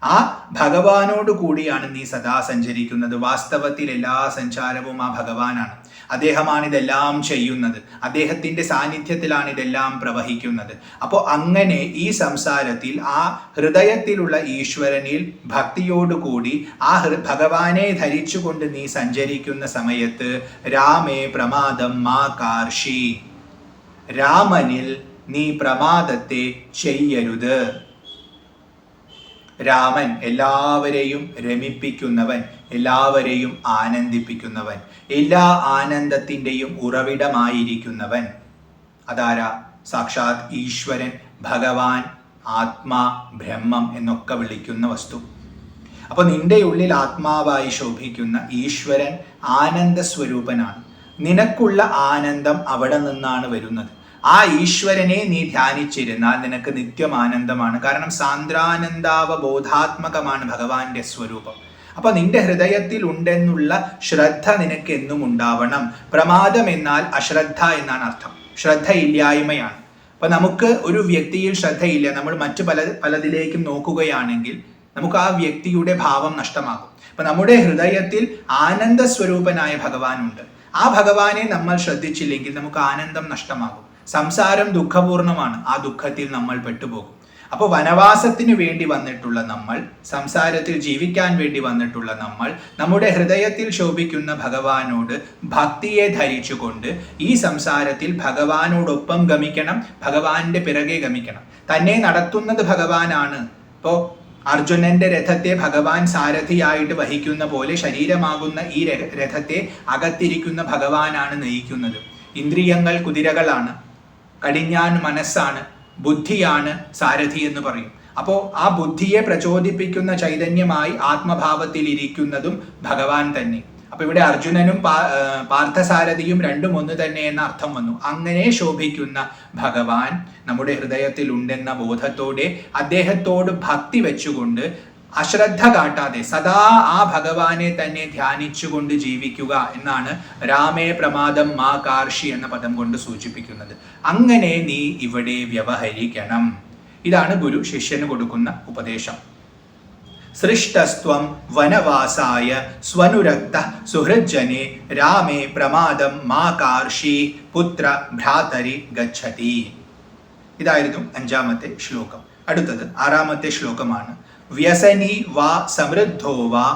ആ ഭഗവാനോട് കൂടിയാണ് നീ സദാ സഞ്ചരിക്കുന്നത്. വാസ്തവത്തിൽ എല്ലാ സഞ്ചാരവും ആ ഭഗവാനാണ്. അദ്ദേഹമാണ് ഇതെല്ലാം ചെയ്യുന്നത്. അദ്ദേഹത്തിന്റെ സാന്നിധ്യത്തിലാണ് ഇതെല്ലാം പ്രവഹിക്കുന്നത്. അപ്പോൾ അങ്ങനെ ഈ സംസാരത്തിൽ ആ ഹൃദയത്തിലുള്ള ഈശ്വരനിൽ ഭക്തിയോടുകൂടി ആ ഭഗവാനെ ധരിച്ചുകൊണ്ട് നീ സഞ്ചരിക്കുന്ന സമയത്ത് രാമേ പ്രമാദം മാ കാർഷി, രാമനിൽ നീ പ്രമാദത്തെ ചെയ്യരുത്. രാമൻ എല്ലാവരെയും രമിപ്പിക്കുന്നവൻ, എല്ലാവരെയും ആനന്ദിപ്പിക്കുന്നവൻ, എല്ലാ ആനന്ദത്തിൻ്റെയും ഉറവിടമായിരിക്കുന്നവൻ. അതാരാ? സാക്ഷാത് ഈശ്വരൻ, ഭഗവാൻ, ആത്മാ, ബ്രഹ്മം എന്നൊക്കെ വിളിക്കുന്ന വസ്തു. അപ്പൊ നിന്റെ ഉള്ളിൽ ആത്മാവായി ശോഭിക്കുന്ന ഈശ്വരൻ ആനന്ദ സ്വരൂപനാണ്. നിനക്കുള്ള ആനന്ദം അവിടെ നിന്നാണ് വരുന്നത്. ആ ഈശ്വരനെ നീ ധ്യാനിച്ചിരുന്നാൽ നിനക്ക് നിത്യം ആനന്ദമാണ്. കാരണം സാന്ദ്രാനന്ദാവബോധാത്മകമാണ് ഭഗവാന്റെ സ്വരൂപം. അപ്പൊ നിന്റെ ഹൃദയത്തിൽ ഉണ്ടെന്നുള്ള ശ്രദ്ധ നിനക്ക് എന്നും ഉണ്ടാവണം. പ്രമാദം എന്നാൽ അശ്രദ്ധ എന്നാണ് അർത്ഥം. ശ്രദ്ധയില്ലായ്മയാണ്. അപ്പൊ നമുക്ക് ഒരു വ്യക്തിയിൽ ശ്രദ്ധയില്ല, നമ്മൾ മറ്റു പലതിലേക്കും നോക്കുകയാണെങ്കിൽ നമുക്ക് ആ വ്യക്തിയുടെ ഭാവം നഷ്ടമാകും. അപ്പൊ നമ്മുടെ ഹൃദയത്തിൽ ആനന്ദ സ്വരൂപനായ ഭഗവാനുണ്ട്. ആ ഭഗവാനെ നമ്മൾ ശ്രദ്ധിച്ചില്ലെങ്കിൽ നമുക്ക് ആനന്ദം നഷ്ടമാകും. സംസാരം ദുഃഖപൂർണമാണ്. ആ ദുഃഖത്തിൽ നമ്മൾ പെട്ടുപോകും. അപ്പോൾ വനവാസത്തിന് വേണ്ടി വന്നിട്ടുള്ള നമ്മൾ, സംസാരത്തിൽ ജീവിക്കാൻ വേണ്ടി വന്നിട്ടുള്ള നമ്മൾ, നമ്മുടെ ഹൃദയത്തിൽ ശോഭിക്കുന്ന ഭഗവാനോട് ഭക്തിയെ ധരിച്ചുകൊണ്ട് ഈ സംസാരത്തിൽ ഭഗവാനോടൊപ്പം ഗമിക്കണം, ഭഗവാന്റെ പിറകെ ഗമിക്കണം. തന്നെ നടത്തുന്നത് ഭഗവാനാണ്. ഇപ്പോൾ അർജുനന്റെ രഥത്തെ ഭഗവാൻ സാരഥിയായിട്ട് വഹിക്കുന്ന പോലെ ശരീരമാകുന്ന ഈ രഥത്തെ അകത്തിരിക്കുന്ന ഭഗവാനാണ് നയിക്കുന്നത്. ഇന്ദ്രിയങ്ങൾ കുതിരകളാണ്, കടിഞ്ഞാൻ മനസ്സാണ്, ബുദ്ധിയാണ് സാരഥി എന്ന് പറയും. അപ്പോൾ ആ ബുദ്ധിയെ പ്രചോദിപ്പിക്കുന്ന ചൈതന്യമായി ആത്മഭാവത്തിൽ ഇരിക്കുന്നതും ഭഗവാൻ തന്നെ. അപ്പൊ ഇവിടെ അർജുനനും പാർത്ഥസാരഥിയും രണ്ടും ഒന്ന് തന്നെ എന്ന അർത്ഥം വന്നു. അങ്ങനെ ശോഭിക്കുന്ന ഭഗവാൻ നമ്മുടെ ഹൃദയത്തിൽ ഉണ്ടെന്ന ബോധത്തോടെ അദ്ദേഹത്തോട് ഭക്തി വെച്ചുകൊണ്ട് അശ്രദ്ധ കാട്ടാതെ സദാ ആ ഭഗവാനെ തന്നെ ധ്യാനിച്ചുകൊണ്ട് ജീവിക്കുക എന്നാണ് രാമേ പ്രമാദം മാ കാർഷി എന്ന പദം കൊണ്ട് സൂചിപ്പിക്കുന്നത്. അങ്ങനെ നീ ഇവിടെ വ്യവഹരിക്കണം. ഇതാണ് ഗുരു ശിഷ്യന് കൊടുക്കുന്ന ഉപദേശം. സൃഷ്ടസ്ത്വം വനവാസായ സ്വനുരക്ത സുഹൃജ്ജനെ രാമേ പ്രമാദം മാ കാർഷി പുത്ര ഭ്രാതരി ഗച്ഛതി. ഇതായിരുന്നു 5ാമത്തെ ശ്ലോകം. അടുത്തത് 6ാമത്തെ ശ്ലോകമാണ്. വ്യസനി വാ സമൃദ്ധോ വാ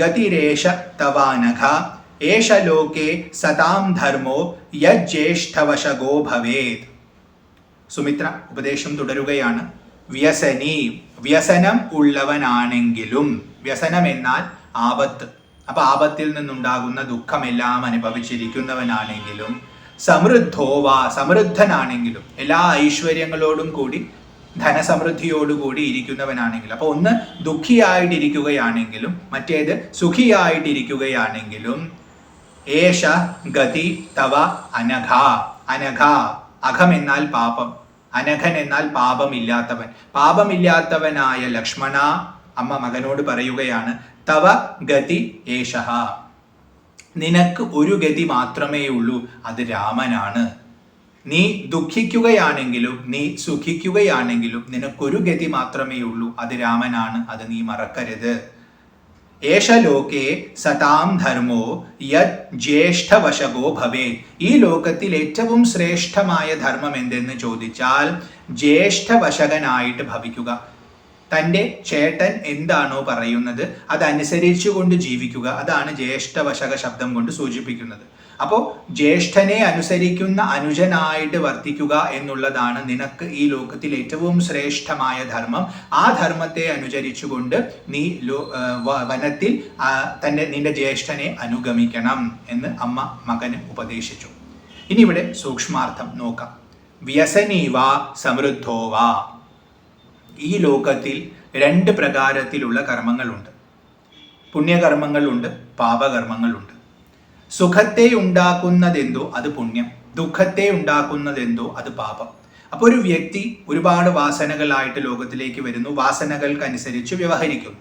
ഗതിരേഷ തവാനഘ ഏഷ ലോകേ സതാം ധർമ്മോ യജ്യേഷ്ഠവശഗോ ഭവേത്. സുമിത്ര ഉപദേശം തുടരുകയാണ്. വ്യസനി, വ്യസനം ഉള്ളവനാണെങ്കിലും, വ്യസനം എന്നാൽ ആപത്ത്, അപ്പൊ ആപത്തിൽ നിന്നുണ്ടാകുന്ന ദുഃഖമെല്ലാം അനുഭവിച്ചിരിക്കുന്നവനാണെങ്കിലും, സമൃദ്ധോവാ, സമൃദ്ധനാണെങ്കിലും, എല്ലാ ഐശ്വര്യങ്ങളോടും കൂടി ധനസമൃദ്ധിയോടുകൂടി ഇരിക്കുന്നവനാണെങ്കിലും, അപ്പൊ ഒന്ന് ദുഃഖിയായിട്ടിരിക്കുകയാണെങ്കിലും മറ്റേത് സുഖിയായിട്ടിരിക്കുകയാണെങ്കിലും, ഏഷ ഗതി തവ അനഘ. അനഘ, അഘം എന്നാൽ പാപം, അനഘൻ എന്നാൽ പാപമില്ലാത്തവൻ. പാപമില്ലാത്തവനായ ലക്ഷ്മണ, അമ്മ മകനോട് പറയുകയാണ്, തവ ഗതി ഏഷഃ, നിനക്ക് ഒരു ഗതി മാത്രമേ ഉള്ളൂ, അത് രാമനാണ്. നീ ദുഃഖിക്കുകയാണെങ്കിലും നീ സുഖിക്കുകയാണെങ്കിലും നിനക്കൊരു ഗതി മാത്രമേ ഉള്ളൂ, അത് രാമനാണ്. അത് നീ മറക്കരുത്. ഏഷ ലോകേ സതാം ധർമ്മോ യത് ജ്യേഷ്ഠവശകോ ഭവേ. ഈ ലോകത്തിൽ ഏറ്റവും ശ്രേഷ്ഠമായ ധർമ്മം എന്തെന്ന് ചോദിച്ചാൽ ജ്യേഷ്ഠവശകനായിട്ട് ഭവിക്കുക. തൻ്റെ ചേട്ടൻ എന്താണോ പറയുന്നത് അതനുസരിച്ചുകൊണ്ട് ജീവിക്കുക. അതാണ് ജ്യേഷ്ഠവശക ശബ്ദം കൊണ്ട് സൂചിപ്പിക്കുന്നത്. അപ്പോൾ ജ്യേഷ്ഠനെ അനുസരിക്കുന്ന അനുജനായിട്ട് വർത്തിക്കുക എന്നുള്ളതാണ് നിനക്ക് ഈ ലോകത്തിൽ ഏറ്റവും ശ്രേഷ്ഠമായ ധർമ്മം. ആ ധർമ്മത്തെ അനുചരിച്ചുകൊണ്ട് നീ വനത്തിൽ നിന്റെ ജ്യേഷ്ഠനെ അനുഗമിക്കണം എന്ന് അമ്മ മകന് ഉപദേശിച്ചു. ഇനി ഇവിടെ സൂക്ഷ്മാർത്ഥം നോക്കാം. വ്യസനീവാ സമൃദ്ധോവാ. ഈ ലോകത്തിൽ 2 പ്രകാരത്തിലുള്ള കർമ്മങ്ങളുണ്ട്. പുണ്യകർമ്മങ്ങളുണ്ട്, പാപകർമ്മങ്ങളുണ്ട്. സുഖത്തെ ഉണ്ടാക്കുന്നതെന്തോ അത് പുണ്യം, ദുഃഖത്തെ ഉണ്ടാക്കുന്നതെന്തോ അത് പാപം. അപ്പോൾ ഒരു വ്യക്തി ഒരുപാട് വാസനകളായിട്ട് ലോകത്തിലേക്ക് വരുന്നു, വാസനകൾക്കനുസരിച്ച് വ്യവഹരിക്കുന്നു.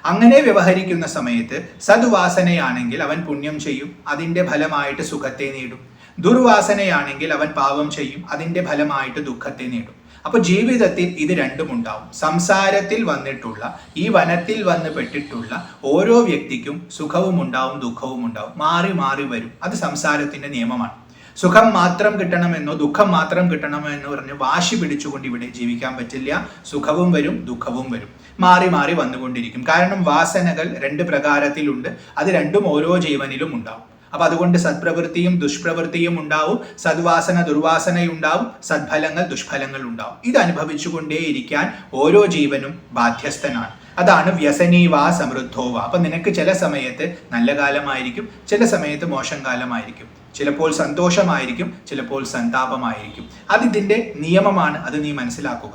അങ്ങനെ വ്യവഹരിക്കുന്ന സമയത്ത് സദ്വാസനയാണെങ്കിൽ അവൻ പുണ്യം ചെയ്യും, അതിൻ്റെ ഫലമായിട്ട് സുഖത്തെ നേടും. ദുർവാസനയാണെങ്കിൽ അവൻ പാപം ചെയ്യും, അതിൻ്റെ ഫലമായിട്ട് ദുഃഖത്തെ നേടും. അപ്പൊ ജീവിതത്തിൽ ഇത് രണ്ടും ഉണ്ടാവും. സംസാരത്തിൽ വന്നിട്ടുള്ള, ഈ വനത്തിൽ വന്ന് പെട്ടിട്ടുള്ള ഓരോ വ്യക്തിക്കും സുഖവും ഉണ്ടാവും, ദുഃഖവും ഉണ്ടാവും, മാറി മാറി വരും. അത് സംസാരത്തിന്റെ നിയമമാണ്. സുഖം മാത്രം കിട്ടണമെന്നോ ദുഃഖം മാത്രം കിട്ടണമെന്നോ പറഞ്ഞ് വാശി പിടിച്ചുകൊണ്ട് ഇവിടെ ജീവിക്കാൻ പറ്റില്ല. സുഖവും വരും, ദുഃഖവും വരും, മാറി മാറി വന്നുകൊണ്ടിരിക്കും. കാരണം വാസനകൾ 2 പ്രകാരത്തിലുണ്ട്. അത് രണ്ടും ഓരോ ജീവനിലും ഉണ്ടാവും. അപ്പൊ അതുകൊണ്ട് സദ്പ്രവൃത്തിയും ദുഷ്പ്രവൃത്തിയും ഉണ്ടാവും, സദ്വാസന ദുർവാസനയുണ്ടാവും, സദ്ഫലങ്ങൾ ദുഷ്ഫലങ്ങൾ ഉണ്ടാവും. ഇത് അനുഭവിച്ചുകൊണ്ടേയിരിക്കാൻ ഓരോ ജീവനും ബാധ്യസ്ഥനാണ്. അതാണ് വ്യസനീവാ സമൃദ്ധോവാ. അപ്പൊ നിനക്ക് ചില സമയത്ത് നല്ല കാലമായിരിക്കും, ചില സമയത്ത് മോശം കാലമായിരിക്കും, ചിലപ്പോൾ സന്തോഷമായിരിക്കും, ചിലപ്പോൾ സന്താപമായിരിക്കും. അതിന്റെ നിയമമാണ്. അത് നീ മനസ്സിലാക്കുക,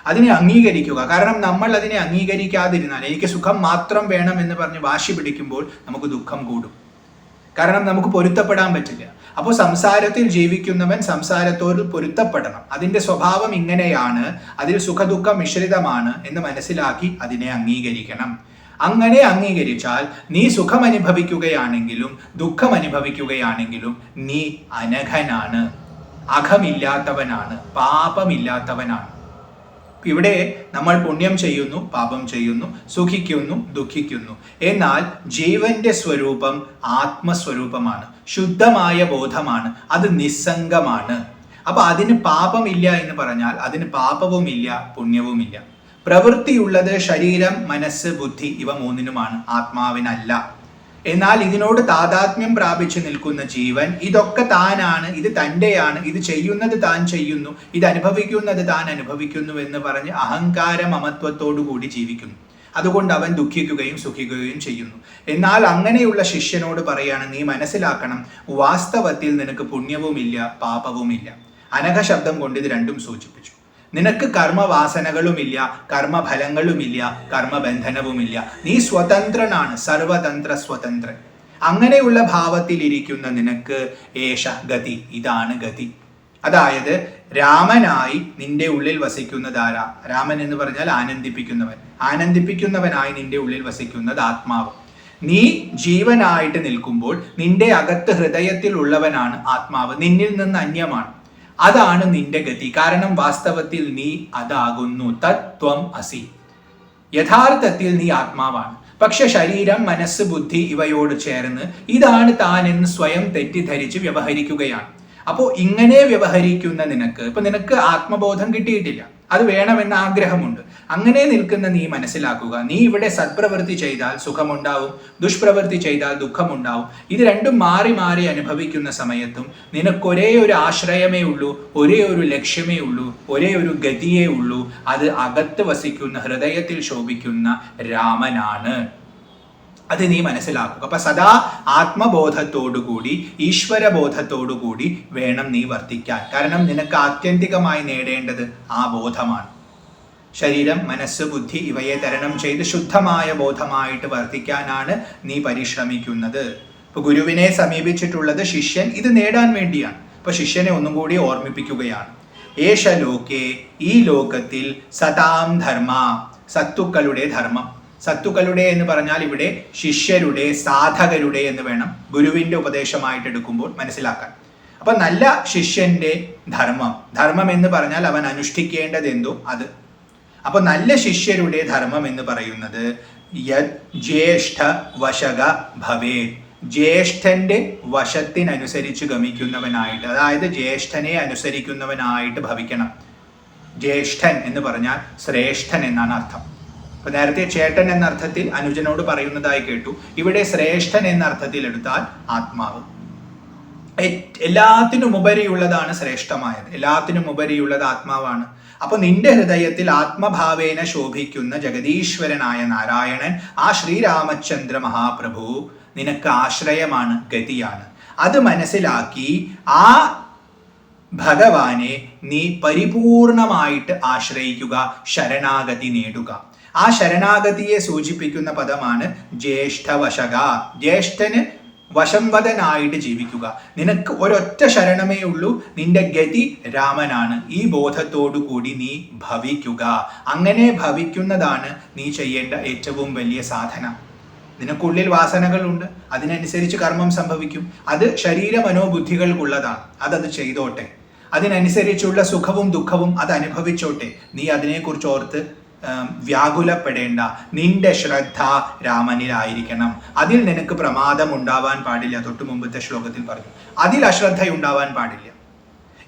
അതിനെ അംഗീകരിക്കുക. കാരണം നമ്മൾ അതിനെ അംഗീകരിക്കാതിരുന്നാൽ, എനിക്ക് സുഖം മാത്രം വേണം എന്ന് പറഞ്ഞ് വാശി പിടിക്കുമ്പോൾ നമുക്ക് ദുഃഖം കൂടും. കാരണം നമുക്ക് പൊരുത്തപ്പെടാൻ പറ്റില്ല. അപ്പോൾ സംസാരത്തിൽ ജീവിക്കുന്നവൻ സംസാരത്തോട് പൊരുത്തപ്പെടണം. അതിൻ്റെ സ്വഭാവം ഇങ്ങനെയാണ്, അതിൽ സുഖദുഃഖ മിശ്രിതമാണ് എന്ന് മനസ്സിലാക്കി അതിനെ അംഗീകരിക്കണം. അങ്ങനെ അംഗീകരിച്ചാൽ നീ സുഖം അനുഭവിക്കുകയാണെങ്കിലും ദുഃഖം അനുഭവിക്കുകയാണെങ്കിലും നീ അനഘനാണ്, അഘമില്ലാത്തവനാണ്, പാപമില്ലാത്തവനാണ്. ഇവിടെ നമ്മൾ പുണ്യം ചെയ്യുന്നു, പാപം ചെയ്യുന്നു, സുഖിക്കുന്നു, ദുഃഖിക്കുന്നു. എന്നാൽ ജീവന്റെ സ്വരൂപം ആത്മസ്വരൂപമാണ്, ശുദ്ധമായ ബോധമാണ്, അത് നിസ്സംഗമാണ്. അപ്പൊ അതിന് പാപമില്ല എന്ന് പറഞ്ഞാൽ അതിന് പാപവുമില്ല, പുണ്യവുമില്ല. പ്രവൃത്തിയുള്ളത് ശരീരം, മനസ്സ്, ബുദ്ധി, ഇവ 3നുമാണ്, ആത്മാവിനല്ല. എന്നാൽ ഇതിനോട് താതാത്മ്യം പ്രാപിച്ചു നിൽക്കുന്ന ജീവൻ ഇതൊക്കെ താനാണ്, ഇത് തൻ്റെയാണ്, ഇത് ചെയ്യുന്നത് താൻ ചെയ്യുന്നു, ഇത് അനുഭവിക്കുന്നത് താൻ അനുഭവിക്കുന്നു എന്ന് പറഞ്ഞ് അഹങ്കാര മമത്വത്തോടു കൂടി ജീവിക്കുന്നു. അതുകൊണ്ട് അവൻ ദുഃഖിക്കുകയും സുഖിക്കുകയും ചെയ്യുന്നു. എന്നാൽ അങ്ങനെയുള്ള ശിഷ്യനോട് പറയാണ്, നീ മനസ്സിലാക്കണം, വാസ്തവത്തിൽ നിനക്ക് പുണ്യവുമില്ല, പാപവുമില്ല. അനഘ ശബ്ദം കൊണ്ട് ഇത് രണ്ടും സൂചിപ്പിച്ചു. നിനക്ക് കർമ്മവാസനകളുമില്ല, കർമ്മഫലങ്ങളുമില്ല, കർമ്മബന്ധനവുമില്ല. നീ സ്വതന്ത്രനാണ്, സർവതന്ത്ര സ്വതന്ത്രൻ. അങ്ങനെയുള്ള ഭാവത്തിൽ ഇരിക്കുന്ന നിനക്ക് ഏഷ ഗതി, ഇതാണ് ഗതി. അതായത് രാമനായി നിന്റെ ഉള്ളിൽ വസിക്കുന്നതാരാ? രാമൻ എന്ന് പറഞ്ഞാൽ ആനന്ദിപ്പിക്കുന്നവൻ. ആനന്ദിപ്പിക്കുന്നവനായി നിന്റെ ഉള്ളിൽ വസിക്കുന്നത് ആത്മാവ്. നീ ജീവനായിട്ട് നിൽക്കുമ്പോൾ നിന്റെ അകത്ത് ഹൃദയത്തിൽ ഉള്ളവനാണ് ആത്മാവ്, നിന്നിൽ നിന്ന് അന്യമാണ്. അതാണ് നിന്റെ ഗതി. കാരണം വാസ്തവത്തിൽ നീ അതാകുന്നു. തത്വം അസി. യഥാർത്ഥത്തിൽ നീ ആത്മാവാണ്. പക്ഷെ ശരീരം, മനസ്സ്, ബുദ്ധി ഇവയോട് ചേർന്ന് ഇതാണ് താൻ എന്ന് സ്വയം തെറ്റിദ്ധരിച്ച് വ്യവഹരിക്കുകയാണ്. അപ്പോൾ ഇങ്ങനെ വ്യവഹരിക്കുന്ന നിനക്ക് ആത്മബോധം കിട്ടിയിട്ടില്ല, അത് വേണമെന്ന ആഗ്രഹമുണ്ട്. അങ്ങനെ നിൽക്കുന്ന നീ മനസ്സിലാക്കുക, നീ ഇവിടെ സത്പ്രവൃത്തി ചെയ്താൽ സുഖമുണ്ടാവും, ദുഷ്പ്രവൃത്തി ചെയ്താൽ ദുഃഖമുണ്ടാവും. ഇത് രണ്ടും മാറി മാറി അനുഭവിക്കുന്ന സമയത്തും നിനക്കൊരേ ഒരു ആശ്രയമേ ഉള്ളൂ, ഒരേ ഒരു ലക്ഷ്യമേ ഉള്ളൂ, ഒരേ ഒരു ഗതിയേ ഉള്ളൂ. അത് അകത്ത് വസിക്കുന്ന, ഹൃദയത്തിൽ ശോഭിക്കുന്ന രാമനാണ്. അത് നീ മനസ്സിലാക്കുക. അപ്പൊ സദാ ആത്മബോധത്തോടുകൂടി, ഈശ്വരബോധത്തോടുകൂടി വേണം നീ വർത്തിക്കാൻ. കാരണം നിനക്ക് ആത്യന്തികമായി നേടേണ്ടത് ആ ബോധമാണ്. ശരീരം, മനസ്സ്, ബുദ്ധി ഇവയെ തരണം ചെയ്ത് ശുദ്ധമായ ബോധമായിട്ട് വർത്തിക്കാനാണ് നീ പരിശ്രമിക്കുന്നത്. ഇപ്പൊ ഗുരുവിനെ സമീപിച്ചിട്ടുള്ളത് ശിഷ്യൻ ഇത് നേടാൻ വേണ്ടിയാണ്. ഇപ്പൊ ശിഷ്യനെ ഒന്നും കൂടി ഓർമ്മിപ്പിക്കുകയാണ്. ഏഷ ലോകേ, ഈ ലോകത്തിൽ സതാം ധർമ്മ, സത്തുക്കളുടെ ധർമ്മം. സത്തുക്കളുടെ എന്ന് പറഞ്ഞാൽ ഇവിടെ ശിഷ്യരുടെ, സാധകരുടെ എന്ന് വേണം ഗുരുവിന്റെ ഉപദേശമായിട്ട് എടുക്കുമ്പോൾ മനസ്സിലാക്കാൻ. അപ്പൊ നല്ല ശിഷ്യന്റെ ധർമ്മം എന്ന് പറഞ്ഞാൽ അവൻ അനുഷ്ഠിക്കേണ്ടത് എന്തോ അത്. അപ്പൊ നല്ല ശിഷ്യരുടെ ധർമ്മം എന്ന് പറയുന്നത് ജ്യേഷ്ഠ വശക ഭവേ, ജ്യേഷ്ഠന്റെ വശത്തിനനുസരിച്ച് ഗമിക്കുന്നവനായിട്ട്, അതായത് ജ്യേഷ്ഠനെ അനുസരിക്കുന്നവനായിട്ട് ഭവിക്കണം. ജ്യേഷ്ഠൻ എന്ന് പറഞ്ഞാൽ ശ്രേഷ്ഠൻ എന്നാണ് അർത്ഥം. അപ്പൊ നേരത്തെ ചേട്ടൻ എന്ന അർത്ഥത്തിൽ അനുജനോട് പറയുന്നതായി കേട്ടു. ഇവിടെ ശ്രേഷ്ഠൻ എന്ന അർത്ഥത്തിൽ എടുത്താൽ ആത്മാവ്. എല്ലാത്തിനും ഉപരിയുള്ളതാണ് ശ്രേഷ്ഠമായത്, എല്ലാത്തിനും ഉപരിയുള്ളത് ആത്മാവാണ്. അപ്പൊ നിന്റെ ഹൃദയത്തിൽ ആത്മഭാവേന ശോഭിക്കുന്ന ജഗദീശ്വരനായ നാരായണൻ, ആ ശ്രീരാമചന്ദ്ര മഹാപ്രഭു നിനക്ക് ആശ്രയമാണ്, ഗതിയാണ്. അത് മനസ്സിലാക്കി ആ ഭഗവാനെ നീ പരിപൂർണമായിട്ട് ആശ്രയിക്കുക, ശരണാഗതി നേടുക. ആ ശരണാഗതിയെ സൂചിപ്പിക്കുന്ന പദമാണ് ജ്യേഷ്ഠവശക. ജ്യേഷ്ഠന് വശംവദനായിട്ട് ജീവിക്കുക. നിനക്ക് ഒരൊറ്റ ശരണമേ ഉള്ളൂ, നിന്റെ ഗതി രാമനാണ്. ഈ ബോധത്തോടു കൂടി നീ ഭവിക്കുക. അങ്ങനെ ഭവിക്കുന്നതാണ് നീ ചെയ്യേണ്ട ഏറ്റവും വലിയ സാധന. നിനക്കുള്ളിൽ വാസനകളുണ്ട്, അതിനനുസരിച്ച് കർമ്മം സംഭവിക്കും. അത് ശരീര മനോബുദ്ധികൾക്കുള്ളതാണ്, അതത് ചെയ്തോട്ടെ. അതിനനുസരിച്ചുള്ള സുഖവും ദുഃഖവും അത് അനുഭവിച്ചോട്ടെ. നീ അതിനെക്കുറിച്ച് ഓർത്ത് വ്യാകുലപ്പെടേണ്ട. നിന്റെ ശ്രദ്ധ രാമനിലായിരിക്കണം. അതിൽ നിനക്ക് പ്രമാദം ഉണ്ടാവാൻ പാടില്ല. തൊട്ടു മുമ്പത്തെ ശ്ലോകത്തിൽ പറഞ്ഞു, അതിൽ അശ്രദ്ധയുണ്ടാവാൻ പാടില്ല.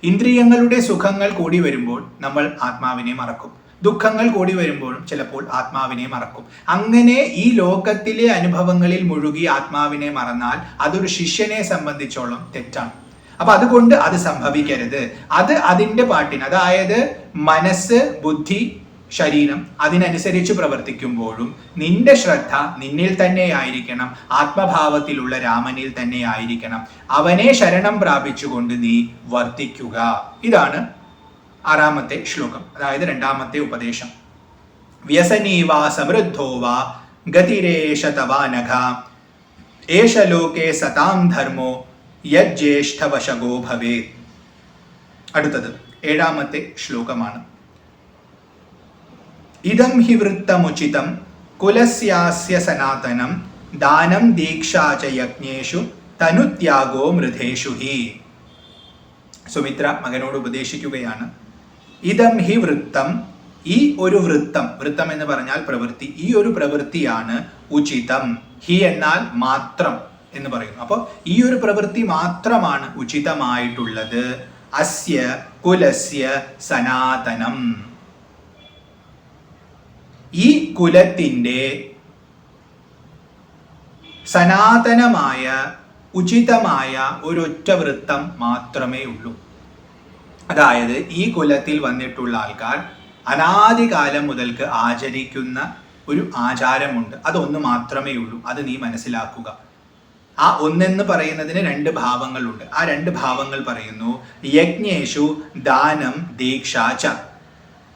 ഇന്ദ്രിയങ്ങളുടെ സുഖങ്ങൾ കൂടി വരുമ്പോൾ നമ്മൾ ആത്മാവിനെ മറക്കും, ദുഃഖങ്ങൾ കൂടി വരുമ്പോഴും ചിലപ്പോൾ ആത്മാവിനെ മറക്കും. അങ്ങനെ ഈ ലോകത്തിലെ അനുഭവങ്ങളിൽ മുഴുകി ആത്മാവിനെ മറന്നാൽ അതൊരു ശിഷ്യനെ സംബന്ധിച്ചോളം തെറ്റാണ്. അപ്പൊ അതുകൊണ്ട് അത് സംഭവിക്കരുത്. അത് അതിന്റെ പാട്ടിന്, അതായത് മനസ്സ്, ബുദ്ധി, ശരീരം അതിനനുസരിച്ച് പ്രവർത്തിക്കുമ്പോഴും നിന്റെ ശ്രദ്ധ നിന്നിൽ തന്നെ ആയിരിക്കണം, ആത്മഭാവത്തിലുള്ള രാമനിൽ തന്നെ ആയിരിക്കണം. അവനെ ശരണം പ്രാപിച്ചുകൊണ്ട് നീ വർത്തിക്കുക. ഇതാണ് 6ാമത്തെ ശ്ലോകം, അതായത് 2ാമത്തെ ഉപദേശം. വ്യസനീവാ സമൃദ്ധോവാ ഗതിരേഷ തവാനഘ ഏഷ ലോകേ സതാം ധർമ്മോ യജ്യേഷ്ഠവശഗോ ഭവേ. അടുത്തത് 7ാമത്തെ ശ്ലോകമാണ്. ഇദം ഹി വൃത്തമുചിതം കുലസ്യാസ്യ സനാതനം ദാനം ദീക്ഷാ ച യജ്ഞേഷു തനുത്യാഗോ മൃധേഷു ഹി. സുമിത്ര മകനോട് ഉപദേശിക്കുകയാണ്. ഇദം ഹി വൃത്തം, ഈ ഒരു വൃത്തം എന്ന് പറഞ്ഞാൽ പ്രവൃത്തി, ഈ ഒരു പ്രവൃത്തിയാണ് ഉചിതം. ഹി എന്നാൽ മാത്രം എന്ന് പറയുന്നു. അപ്പോൾ ഈ ഒരു പ്രവൃത്തി മാത്രമാണ് ഉചിതമായിട്ടുള്ളത്. അസ്യ കുലസ്യ സനാതനം, ഈ കുലത്തിൻ്റെ സനാതനമായ ഉചിതമായ ഒരൊറ്റ വൃത്തം മാത്രമേ ഉള്ളൂ. അതായത് ഈ കുലത്തിൽ വന്നിട്ടുള്ള ആൾക്കാർ അനാദികാലം മുതൽക്ക് ആചരിക്കുന്ന ഒരു ആചാരമുണ്ട്, അതൊന്ന് മാത്രമേ ഉള്ളൂ. അത് നീ മനസ്സിലാക്കുക. ആ ഒന്നെന്ന് പറയുന്നതിന് 2 ഭാവങ്ങളുണ്ട്. ആ 2 ഭാവങ്ങൾ പറയുന്നു. യജ്ഞേഷു ദാനം ദീക്ഷാച,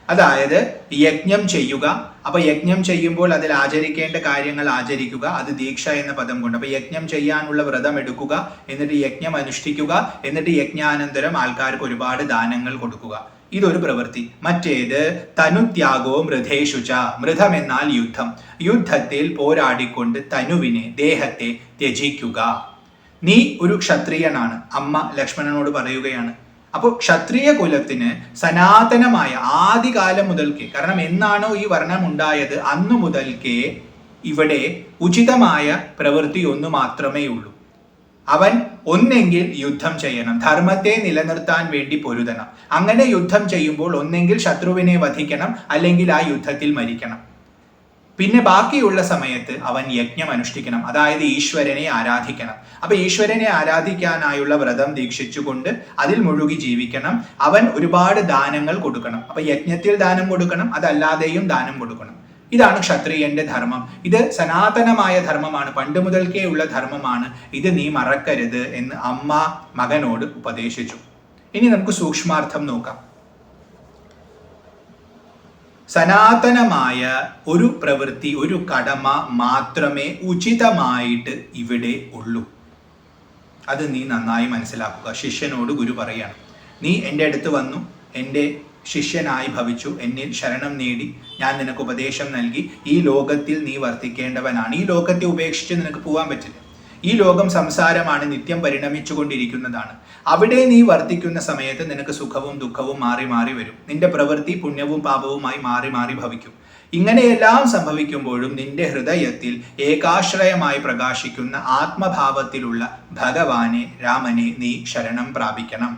അതായത് യജ്ഞം ചെയ്യുക. അപ്പൊ യജ്ഞം ചെയ്യുമ്പോൾ അതിൽ ആചരിക്കേണ്ട കാര്യങ്ങൾ ആചരിക്കുക, അത് ദീക്ഷ എന്ന പദം കൊണ്ട്. അപ്പൊ യജ്ഞം ചെയ്യാനുള്ള വ്രതം എടുക്കുക, എന്നിട്ട് യജ്ഞം അനുഷ്ഠിക്കുക, എന്നിട്ട് യജ്ഞാനന്തരം ആൾക്കാർക്ക് ഒരുപാട് ദാനങ്ങൾ കൊടുക്കുക. ഇതൊരു പ്രവൃത്തി. മറ്റേത് തനുത്യാഗോ മൃധേഷുച, മൃധം എന്നാൽ യുദ്ധം. യുദ്ധത്തിൽ പോരാടിക്കൊണ്ട് തനുവിനെ, ദേഹത്തെ ത്യജിക്കുക. നീ ഒരു ക്ഷത്രിയനാണ്. അമ്മ ലക്ഷ്മണനോട് പറയുകയാണ്, അപ്പോൾ ക്ഷത്രിയ കുലത്തിന് സനാതനമായ ആദികാലം മുതൽക്കേ, കാരണം എന്നാണോ ഈ വർണ്ണം ഉണ്ടായത് അന്നു മുതൽക്കേ ഇവിടെ ഉചിതമായ പ്രവൃത്തി ഒന്ന് മാത്രമേ ഉള്ളൂ. അവൻ ഒന്നെങ്കിൽ യുദ്ധം ചെയ്യണം, ധർമ്മത്തെ നിലനിർത്താൻ വേണ്ടി പൊരുതണം. അങ്ങനെ യുദ്ധം ചെയ്യുമ്പോൾ ഒന്നെങ്കിൽ ശത്രുവിനെ വധിക്കണം, അല്ലെങ്കിൽ ആ യുദ്ധത്തിൽ മരിക്കണം. പിന്നെ ബാക്കിയുള്ള സമയത്ത് അവൻ യജ്ഞം അനുഷ്ഠിക്കണം, അതായത് ഈശ്വരനെ ആരാധിക്കണം. അപ്പൊ ഈശ്വരനെ ആരാധിക്കാനായുള്ള വ്രതം ദീക്ഷിച്ചുകൊണ്ട് അതിൽ മുഴുകി ജീവിക്കണം. അവൻ ഒരുപാട് ദാനങ്ങൾ കൊടുക്കണം. അപ്പൊ യജ്ഞത്തിൽ ദാനം കൊടുക്കണം, അതല്ലാതെയും ദാനം കൊടുക്കണം. ഇതാണ് ക്ഷത്രിയന്റെ ധർമ്മം. ഇത് സനാതനമായ ധർമ്മമാണ്, പണ്ട് മുതൽക്കേ ഉള്ള ധർമ്മമാണ്. ഇത് നീ മറക്കരുത് എന്ന് അമ്മ മകനോട് ഉപദേശിച്ചു. ഇനി നമുക്ക് സൂക്ഷ്മാർത്ഥം നോക്കാം. സനാതനമായ ഒരു പ്രവൃത്തി, ഒരു കടമ മാത്രമേ ഉചിതമായിട്ട് ഇവിടെ ഉള്ളൂ. അത് നീ നന്നായി മനസ്സിലാക്കുക. ശിഷ്യനോട് ഗുരു പറയാണ്, നീ എൻ്റെ അടുത്ത് വന്നു, എൻ്റെ ശിഷ്യനായി ഭവിച്ചു, എന്നിൽ ശരണം നേടി, ഞാൻ നിനക്ക് ഉപദേശം നൽകി. ഈ ലോകത്തിൽ നീ വർത്തിക്കേണ്ടവനാണ്. ഈ ലോകത്തെ ഉപേക്ഷിച്ച് നിനക്ക് പോകാൻ പറ്റില്ല. ഈ ലോകം സംസാരമാണ്, നിത്യം പരിണമിച്ചുകൊണ്ടിരിക്കുന്നതാണ്. അവിടെ നീ വർത്തിക്കുന്ന സമയത്ത് നിനക്ക് സുഖവും ദുഃഖവും മാറി മാറി വരും. നിന്റെ പ്രവൃത്തി പുണ്യവും പാപവുമായി മാറി മാറി ഭവിക്കും. ഇങ്ങനെയെല്ലാം സംഭവിക്കുമ്പോഴും നിന്റെ ഹൃദയത്തിൽ ഏകാശ്രയമായി പ്രകാശിക്കുന്ന ആത്മഭാവത്തിലുള്ള ഭഗവാനെ, രാമനെ നീ ശരണം പ്രാപിക്കണം.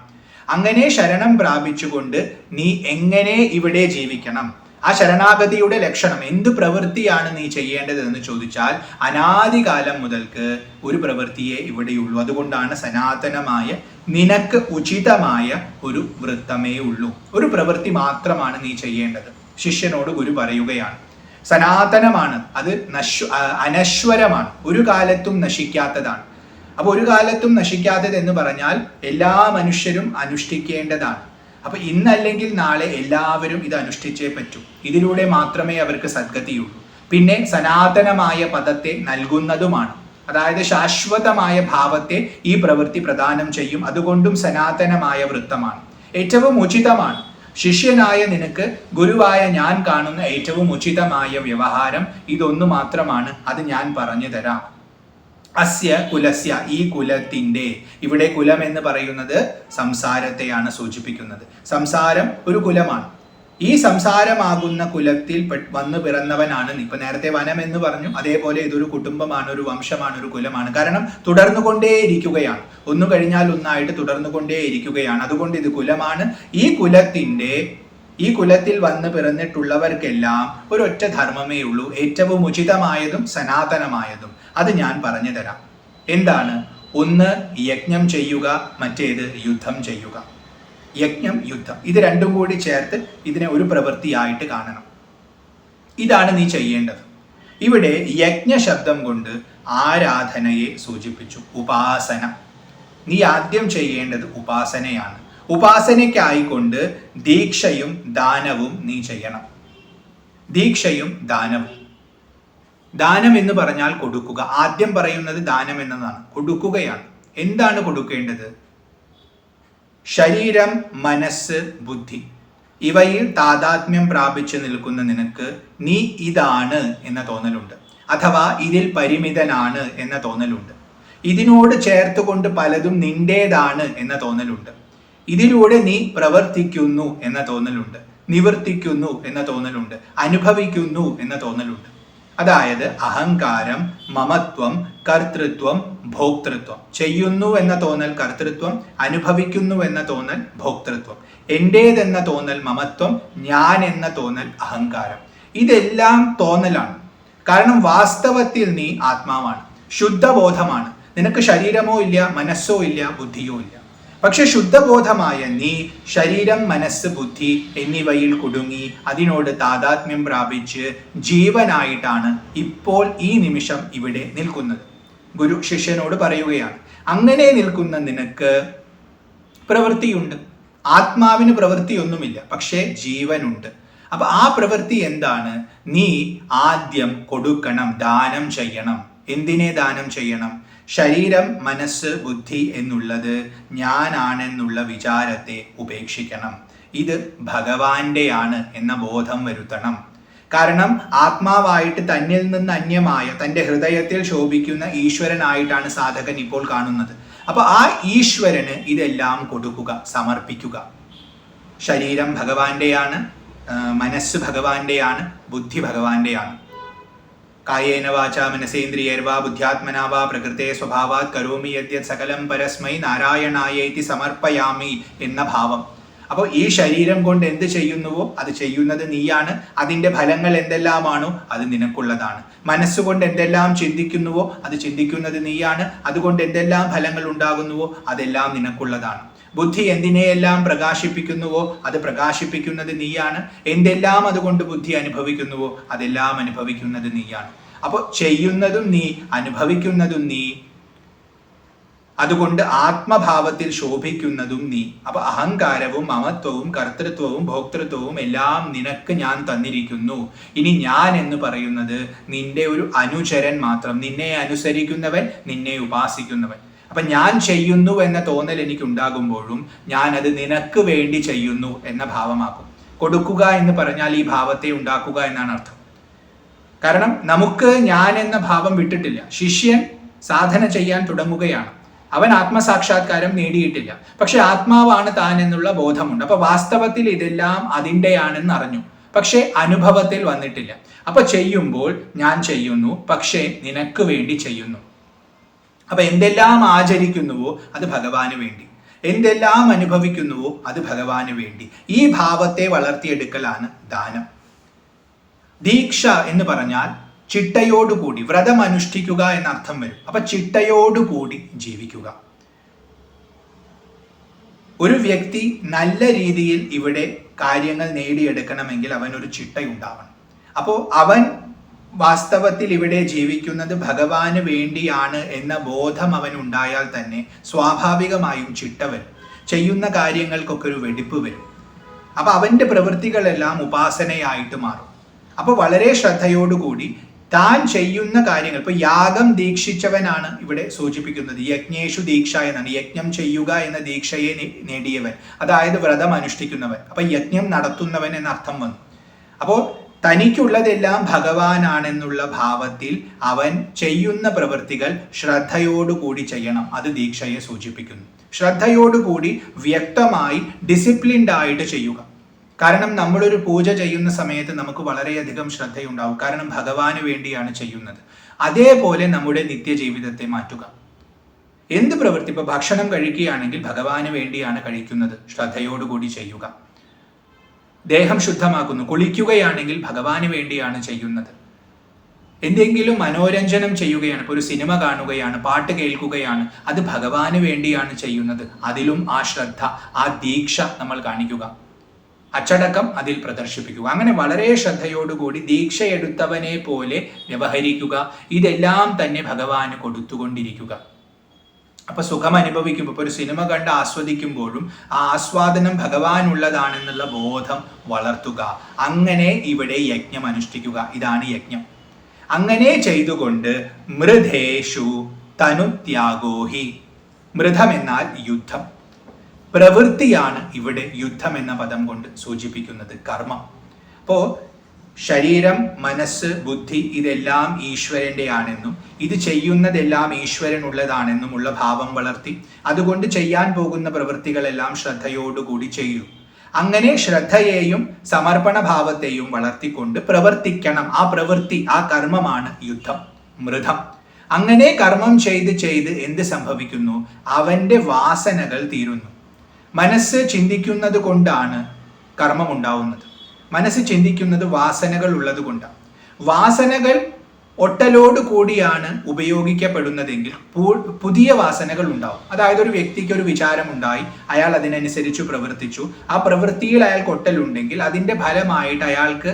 അങ്ങനെ ശരണം പ്രാപിച്ചുകൊണ്ട് നീ എങ്ങനെ ഇവിടെ ജീവിക്കണം? ആ ശരണാഗതിയുടെ ലക്ഷണം, എന്ത് പ്രവൃത്തിയാണ് നീ ചെയ്യേണ്ടതെന്ന് ചോദിച്ചാൽ അനാദികാലം മുതൽക്ക് ഒരു പ്രവൃത്തിയെ ഇവിടെയുള്ളൂ. അതുകൊണ്ടാണ് സനാതനമായ നിനക്ക് ഉചിതമായ ഒരു വൃത്തമേ ഉള്ളൂ. ഒരു പ്രവൃത്തി മാത്രമാണ് നീ ചെയ്യേണ്ടത്. ശിഷ്യനോട് ഗുരു പറയുകയാണ്, സനാതനമാണ്, അത് അനശ്വരമാണ്, ഒരു കാലത്തും നശിക്കാത്തതാണ്. അപ്പൊ ഒരു കാലത്തും നശിക്കാത്തത് എന്ന് പറഞ്ഞാൽ എല്ലാ മനുഷ്യരും അനുഷ്ഠിക്കേണ്ടതാണ്. അപ്പൊ ഇന്നല്ലെങ്കിൽ നാളെ എല്ലാവരും ഇത് അനുഷ്ഠിച്ചേ പറ്റൂ. ഇതിലൂടെ മാത്രമേ അവർക്ക് സദ്ഗതിയുള്ളൂ. പിന്നെ സനാതനമായ പദത്തെ നൽകുന്നതുമാണ്, അതായത് ശാശ്വതമായ ഭാവത്തെ ഈ പ്രവൃത്തി പ്രദാനം ചെയ്യും. അതുകൊണ്ടും സനാതനമായ വൃത്തമാണ്, ഏറ്റവും ഉചിതമാണ്. ശിഷ്യനായ നിനക്ക് ഗുരുവായ ഞാൻ കാണുന്ന ഏറ്റവും ഉചിതമായ വ്യവഹാരം ഇതൊന്നു മാത്രമാണ്. അത് ഞാൻ പറഞ്ഞു തരാം. അസ്യ കുലസ്യ, ഈ കുലത്തിന്റെ, ഇവിടെ കുലം എന്ന് പറയുന്നത് സംസാരത്തെയാണ് സൂചിപ്പിക്കുന്നത്. സംസാരം ഒരു കുലമാണ്. ഈ സംസാരമാകുന്ന കുലത്തിൽ വന്നു പിറന്നവനാണ് നീ. ഇപ്പൊ നേരത്തെ വനം എന്ന് പറഞ്ഞു, അതേപോലെ ഇതൊരു കുടുംബമാണ്, ഒരു വംശമാണ്, ഒരു കുലമാണ്. കാരണം തുടർന്നുകൊണ്ടേയിരിക്കുകയാണ്, ഒന്നു കഴിഞ്ഞാൽ ഒന്നായിട്ട് തുടർന്നുകൊണ്ടേയിരിക്കുകയാണ്. അതുകൊണ്ട് ഇത് കുലമാണ്. ഈ കുലത്തിൽ വന്ന് പിറന്നിട്ടുള്ളവർക്കെല്ലാം ഒരൊറ്റ ധർമ്മമേ ഉള്ളൂ, ഏറ്റവും ഉചിതമായതും സനാതനമായതും. അത് ഞാൻ പറഞ്ഞു തരാം. എന്താണ്? ഒന്ന് യജ്ഞം ചെയ്യുക, മറ്റേത് യുദ്ധം ചെയ്യുക. യജ്ഞം, യുദ്ധം, ഇത് രണ്ടും കൂടി ചേർത്ത് ഇതിനെ ഒരു പ്രവൃത്തിയായിട്ട് കാണണം. ഇതാണ് നീ ചെയ്യേണ്ടത്. ഇവിടെ യജ്ഞ ശബ്ദം കൊണ്ട് ആരാധനയെ സൂചിപ്പിച്ചു, ഉപാസന. നീ ആദ്യം ചെയ്യേണ്ടത് ഉപാസനയാണ്. ഉപാസനയ്ക്കായിക്കൊണ്ട് ദീക്ഷയും ദാനവും നീ ചെയ്യണം. ദീക്ഷയും ദാനവും. ദാനം എന്ന് പറഞ്ഞാൽ കൊടുക്കുക. ആദ്യം പറയുന്നത് ദാനം എന്നതാണ്, കൊടുക്കുകയാണ്. എന്താണ് കൊടുക്കേണ്ടത്? ശരീരം, മനസ്സ്, ബുദ്ധി, ഇവയിൽ താതാത്മ്യം പ്രാപിച്ചു നിൽക്കുന്ന നിനക്ക് നീ ഇതാണ് എന്ന തോന്നലുണ്ട്, അഥവാ ഇതിൽ പരിമിതനാണ് എന്ന തോന്നലുണ്ട്. ഇതിനോട് ചേർത്തുകൊണ്ട് പലതും നിന്റേതാണ് എന്ന തോന്നലുണ്ട്. ഇതിലൂടെ നീ പ്രവർത്തിക്കുന്നു എന്ന തോന്നലുണ്ട്, നിവർത്തിക്കുന്നു എന്ന തോന്നലുണ്ട്, അനുഭവിക്കുന്നു എന്ന തോന്നലുണ്ട്. അതായത് അഹങ്കാരം, മമത്വം, കർത്തൃത്വം, ഭോക്തൃത്വം. ചെയ്യുന്നു എന്ന തോന്നൽ കർത്തൃത്വം, അനുഭവിക്കുന്നു എന്ന തോന്നൽ ഭോക്തൃത്വം, എന്റേതെന്ന തോന്നൽ മമത്വം, ഞാൻ എന്ന തോന്നൽ അഹങ്കാരം. ഇതെല്ലാം തോന്നലാണ്. കാരണം വാസ്തവത്തിൽ നീ ആത്മാവാണ്, ശുദ്ധബോധമാണ്. നിനക്ക് ശരീരമോ ഇല്ല, മനസ്സോ ഇല്ല, ബുദ്ധിയോ ഇല്ല. പക്ഷെ ശുദ്ധബോധമായ നീ ശരീരം, മനസ്സ്, ബുദ്ധി എന്നിവയിൽ കുടുങ്ങി അതിനോട് താതാത്മ്യം പ്രാപിച്ച് ജീവനായിട്ടാണ് ഇപ്പോൾ ഈ നിമിഷം ഇവിടെ നിൽക്കുന്നത്. ഗുരു ശിഷ്യനോട് പറയുകയാണ്, അങ്ങനെ നിൽക്കുന്ന നിനക്ക് പ്രവൃത്തിയുണ്ട്. ആത്മാവിന് പ്രവൃത്തിയൊന്നുമില്ല, പക്ഷേ ജീവനുണ്ട്. അപ്പൊ ആ പ്രവൃത്തി എന്താണ്? നീ ആദ്യം കൊടുക്കണം, ദാനം ചെയ്യണം. എന്തിനെ ദാനം ചെയ്യണം? ശരീരം, മനസ്സ്, ബുദ്ധി എന്നുള്ളത് ഞാനാണെന്നുള്ള വിചാരത്തെ ഉപേക്ഷിക്കണം. ഇത് ഭഗവാന്റെയാണ് എന്ന ബോധം വരുത്തണം. കാരണം ആത്മാവായിട്ട് തന്നിൽ നിന്ന് അന്യമായ തൻ്റെ ഹൃദയത്തിൽ ശോഭിക്കുന്ന ഈശ്വരനായിട്ടാണ് സാധകൻ ഇപ്പോൾ കാണുന്നത്. അപ്പൊ ആ ഈശ്വരന് ഇതെല്ലാം കൊടുക്കുക, സമർപ്പിക്കുക. ശരീരം ഭഗവാന്റെയാണ്, മനസ്സ് ഭഗവാന്റെയാണ്, ബുദ്ധി ഭഗവാന്റെയാണ്. കായേന വാച മനസേന്ദ്രിയർവാ ബുദ്ധ്യാത്മനാ വാ പ്രകൃതേ സ്വഭാവാത് കരോമി യദ്യത് സകലം പരസ്മൈ നാരായണായേതി സമർപ്പയാമി എന്ന ഭാവം. അപ്പോൾ ഈ ശരീരം കൊണ്ട് എന്ത് ചെയ്യുന്നുവോ അത് ചെയ്യുന്നത് നീയാണ്. അതിൻ്റെ ഫലങ്ങൾ എന്തെല്ലാമാണോ അത് നിനക്കുള്ളതാണ്. മനസ്സുകൊണ്ട് എന്തെല്ലാം ചിന്തിക്കുന്നുവോ അത് ചിന്തിക്കുന്നത് നീയാണ്. അതുകൊണ്ട് എന്തെല്ലാം ഫലങ്ങൾ ഉണ്ടാകുന്നുവോ അതെല്ലാം നിനക്കുള്ളതാണ്. ബുദ്ധി എന്തിനെയെല്ലാം പ്രകാശിപ്പിക്കുന്നുവോ അത് പ്രകാശിപ്പിക്കുന്നത് നീയാണ്. എന്തെല്ലാം അതുകൊണ്ട് ബുദ്ധി അനുഭവിക്കുന്നുവോ അതെല്ലാം അനുഭവിക്കുന്നത് നീയാണ്. അപ്പോൾ ചെയ്യുന്നതും നീ, അനുഭവിക്കുന്നതും നീ, അതുകൊണ്ട് ആത്മഭാവത്തിൽ ശോഭിക്കുന്നതും നീ. അപ്പൊ അഹങ്കാരവും മമത്വവും കർത്തൃത്വവും ഭോക്തൃത്വവും എല്ലാം നിനക്ക് ഞാൻ തന്നിരിക്കുന്നു. ഇനി ഞാൻ എന്ന് പറയുന്നത് നിന്റെ ഒരു അനുചരൻ മാത്രം, നിന്നെ അനുസരിക്കുന്നവൻ, നിന്നെ ഉപാസിക്കുന്നവൻ. അപ്പൊ ഞാൻ ചെയ്യുന്നു എന്ന തോന്നൽ എനിക്ക് ഉണ്ടാകുമ്പോഴും ഞാൻ അത് നിനക്ക് വേണ്ടി ചെയ്യുന്നു എന്ന ഭാവമാക്കും. കൊടുക്കുക എന്ന് പറഞ്ഞാൽ ഈ ഭാവത്തെ ഉണ്ടാക്കുക എന്നാണ് അർത്ഥം. കാരണം നമുക്ക് ഞാൻ എന്ന ഭാവം വിട്ടിട്ടില്ല. ശിഷ്യൻ സാധന ചെയ്യാൻ തുടങ്ങുകയാണ്. അവൻ ആത്മസാക്ഷാത്കാരം നേടിയിട്ടില്ല, പക്ഷെ ആത്മാവാണ് താൻ എന്നുള്ള ബോധമുണ്ട്. അപ്പൊ വാസ്തവത്തിൽ ഇതെല്ലാം അതിൻ്റെയാണെന്ന് അറിഞ്ഞു, പക്ഷെ അനുഭവത്തിൽ വന്നിട്ടില്ല. അപ്പൊ ചെയ്യുമ്പോൾ ഞാൻ ചെയ്യുന്നു, പക്ഷേ നിനക്ക് വേണ്ടി ചെയ്യുന്നു. അപ്പൊ എന്തെല്ലാം ആചരിക്കുന്നുവോ അത് ഭഗവാന് വേണ്ടി, എന്തെല്ലാം അനുഭവിക്കുന്നുവോ അത് ഭഗവാന് വേണ്ടി. ഈ ഭാവത്തെ വളർത്തിയെടുക്കലാണ് ദാനം. ദീക്ഷ എന്ന് പറഞ്ഞാൽ ചിട്ടയോടുകൂടി വ്രതം അനുഷ്ഠിക്കുക എന്നർത്ഥം വരും. അപ്പൊ ചിട്ടയോടുകൂടി ജീവിക്കുക. ഒരു വ്യക്തി നല്ല രീതിയിൽ ഇവിടെ കാര്യങ്ങൾ നേടിയെടുക്കണമെങ്കിൽ അവനൊരു ചിട്ടയുണ്ടാവണം. അപ്പോൾ അവൻ വാസ്തവത്തിൽ ഇവിടെ ജീവിക്കുന്നത് ഭഗവാന് വേണ്ടിയാണ് എന്ന ബോധം അവനുണ്ടായാൽ തന്നെ സ്വാഭാവികമായും ചിട്ട വരും. ചെയ്യുന്ന കാര്യങ്ങൾക്കൊക്കെ ഒരു വെടിപ്പ് വരും. അപ്പൊ അവന്റെ പ്രവൃത്തികളെല്ലാം ഉപാസനയായിട്ട് മാറും. അപ്പൊ വളരെ ശ്രദ്ധയോടുകൂടി താൻ ചെയ്യുന്ന കാര്യങ്ങൾ, ഇപ്പൊ യാഗം ദീക്ഷിച്ചവനാണ് ഇവിടെ സൂചിപ്പിക്കുന്നത്. യജ്ഞേഷു ദീക്ഷ എന്നാണ്. യജ്ഞം ചെയ്യുക എന്ന ദീക്ഷയെ നേടിയവൻ, അതായത് വ്രതം അനുഷ്ഠിക്കുന്നവൻ. അപ്പൊ യജ്ഞം നടത്തുന്നവൻ എന്ന അർത്ഥം വന്നു. അപ്പോ തനിക്കുള്ളതെല്ലാം ഭഗവാനാണെന്നുള്ള ഭാവത്തിൽ അവൻ ചെയ്യുന്ന പ്രവൃത്തികൾ ശ്രദ്ധയോടുകൂടി ചെയ്യണം. അത് ദീക്ഷയെ സൂചിപ്പിക്കുന്നു. ശ്രദ്ധയോടുകൂടി വ്യക്തമായി ഡിസിപ്ലിൻഡ് ആയിട്ട് ചെയ്യുക. കാരണം നമ്മളൊരു പൂജ ചെയ്യുന്ന സമയത്ത് നമുക്ക് വളരെയധികം ശ്രദ്ധയുണ്ടാവും. കാരണം ഭഗവാന് വേണ്ടിയാണ് ചെയ്യുന്നത്. അതേപോലെ നമ്മുടെ നിത്യജീവിതത്തെ മാറ്റുക. എന്ത് പ്രവൃത്തി, ഇപ്പൊ ഭക്ഷണം കഴിക്കുകയാണെങ്കിൽ ഭഗവാന് വേണ്ടിയാണ് കഴിക്കുന്നത്, ശ്രദ്ധയോടുകൂടി ചെയ്യുക. ദേഹം ശുദ്ധമാക്കുന്നു, കുളിക്കുകയാണെങ്കിൽ ഭഗവാന് വേണ്ടിയാണ് ചെയ്യുന്നത്. എന്തെങ്കിലും മനോരഞ്ജനം ചെയ്യുകയാണ്, ഇപ്പോൾ ഒരു സിനിമ കാണുകയാണ്, പാട്ട് കേൾക്കുകയാണ്, അത് ഭഗവാന് വേണ്ടിയാണ് ചെയ്യുന്നത്. അതിലും ആ ശ്രദ്ധ, ആ ദീക്ഷ നമ്മൾ കാണിക്കുക. അച്ചടക്കം അതിൽ പ്രദർശിപ്പിക്കുക. അങ്ങനെ വളരെ ശ്രദ്ധയോടുകൂടി ദീക്ഷ എടുത്തവനെ പോലെ വ്യവഹരിക്കുക. ഇതെല്ലാം തന്നെ ഭഗവാന് കൊടുത്തുകൊണ്ടിരിക്കുക. അപ്പൊ സുഖം അനുഭവിക്കുമ്പോൾ, ഇപ്പൊ ഒരു സിനിമ കണ്ട് ആസ്വദിക്കുമ്പോഴും ആ ആസ്വാദനം ഭഗവാനുള്ളതാണെന്നുള്ള ബോധം വളർത്തുക. അങ്ങനെ ഇവിടെ യജ്ഞം അനുഷ്ഠിക്കുക. ഇതാണ് യജ്ഞം. അങ്ങനെ ചെയ്തുകൊണ്ട് മൃധേഷു തനുത്യാഗോഹി. മൃധം എന്നാൽ യുദ്ധം. പ്രവൃത്തിയാണ് ഇവിടെ യുദ്ധം എന്ന പദം കൊണ്ട് സൂചിപ്പിക്കുന്നത്, കർമ്മം. അപ്പോ ശരീരം, മനസ്സ്, ബുദ്ധി ഇതെല്ലാം ഈശ്വരന്റെ ആണെന്നും ഇത് ചെയ്യുന്നതെല്ലാം ഈശ്വരനുള്ളതാണെന്നുമുള്ള ഭാവം വളർത്തി അതുകൊണ്ട് ചെയ്യാൻ പോകുന്ന പ്രവൃത്തികളെല്ലാം ശ്രദ്ധയോടുകൂടി ചെയ്യൂ. അങ്ങനെ ശ്രദ്ധയെയും സമർപ്പണ ഭാവത്തെയും വളർത്തിക്കൊണ്ട് പ്രവർത്തിക്കണം. ആ പ്രവൃത്തി, ആ കർമ്മമാണ് യുദ്ധം, മൃതം. അങ്ങനെ കർമ്മം ചെയ്ത് ചെയ്ത് എന്ത് സംഭവിക്കുന്നു? അവന്റെ വാസനകൾ തീരുന്നു. മനസ്സ് ചിന്തിക്കുന്നത് കൊണ്ടാണ് കർമ്മം ഉണ്ടാവുന്നത്. മനസ്സ് ചിന്തിക്കുന്നത് വാസനകൾ ഉള്ളത് കൊണ്ടാണ്. വാസനകൾ ഒട്ടലോട് കൂടിയാണ് ഉപയോഗിക്കപ്പെടുന്നതെങ്കിൽ പുതിയ വാസനകൾ ഉണ്ടാവും. അതായത് ഒരു വ്യക്തിക്ക് ഒരു വിചാരമുണ്ടായി, അയാൾ അതിനനുസരിച്ച് പ്രവർത്തിച്ചു. ആ പ്രവൃത്തിയിൽ അയാൾക്ക് ഒട്ടലുണ്ടെങ്കിൽ അതിൻ്റെ ഫലമായിട്ട് അയാൾക്ക്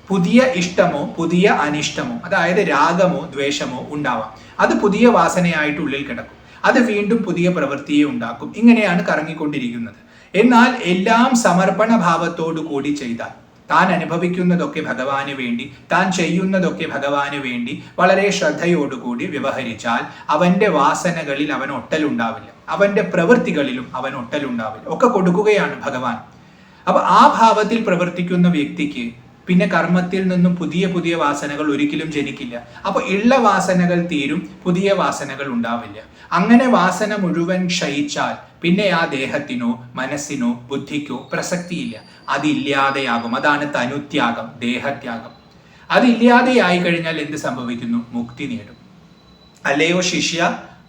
പുതിയ ഇഷ്ടമോ പുതിയ അനിഷ്ടമോ, അതായത് രാഗമോ ദ്വേഷമോ ഉണ്ടാവാം. അത് പുതിയ വാസനയായിട്ട് ഉള്ളിൽ കിടക്കും. അത് വീണ്ടും പുതിയ പ്രവൃത്തിയെ ഉണ്ടാക്കും. ഇങ്ങനെയാണ് കറങ്ങിക്കൊണ്ടിരിക്കുന്നത്. എന്നാൽ എല്ലാം സമർപ്പണ ഭാവത്തോടു കൂടി ചെയ്താൽ, താൻ അനുഭവിക്കുന്നതൊക്കെ ഭഗവാന് വേണ്ടി, താൻ ചെയ്യുന്നതൊക്കെ ഭഗവാന് വേണ്ടി വളരെ ശ്രദ്ധയോടുകൂടി വ്യവഹരിച്ചാൽ അവന്റെ വാസനകളിൽ അവൻ ഒട്ടലുണ്ടാവില്ല, അവന്റെ പ്രവൃത്തികളിലും അവൻ ഒട്ടലുണ്ടാവില്ല. ഒക്കെ കൊടുക്കുകയാണ് ഭഗവാൻ. അപ്പൊ ആ ഭാവത്തിൽ പ്രവർത്തിക്കുന്ന വ്യക്തിക്ക് പിന്നെ കർമ്മത്തിൽ നിന്നും പുതിയ പുതിയ വാസനകൾ ഒരിക്കലും ജനിക്കില്ല. അപ്പോൾ ഉള്ള വാസനകൾ തീരും, പുതിയ വാസനകൾ ഉണ്ടാവില്ല. അങ്ങനെ വാസന മുഴുവൻ ക്ഷയിച്ചാൽ പിന്നെ ആ ദേഹത്തിനോ മനസ്സിനോ ബുദ്ധിക്കോ പ്രസക്തിയില്ല. അതില്ലാതെയാകും. അതാണ് തനുത്യാഗം, ദേഹത്യാഗം. അതില്ലാതെയായി കഴിഞ്ഞാൽ എന്ത് സംഭവിക്കുന്നു? മുക്തി നേടും. അല്ലയോ ശിഷ്യ,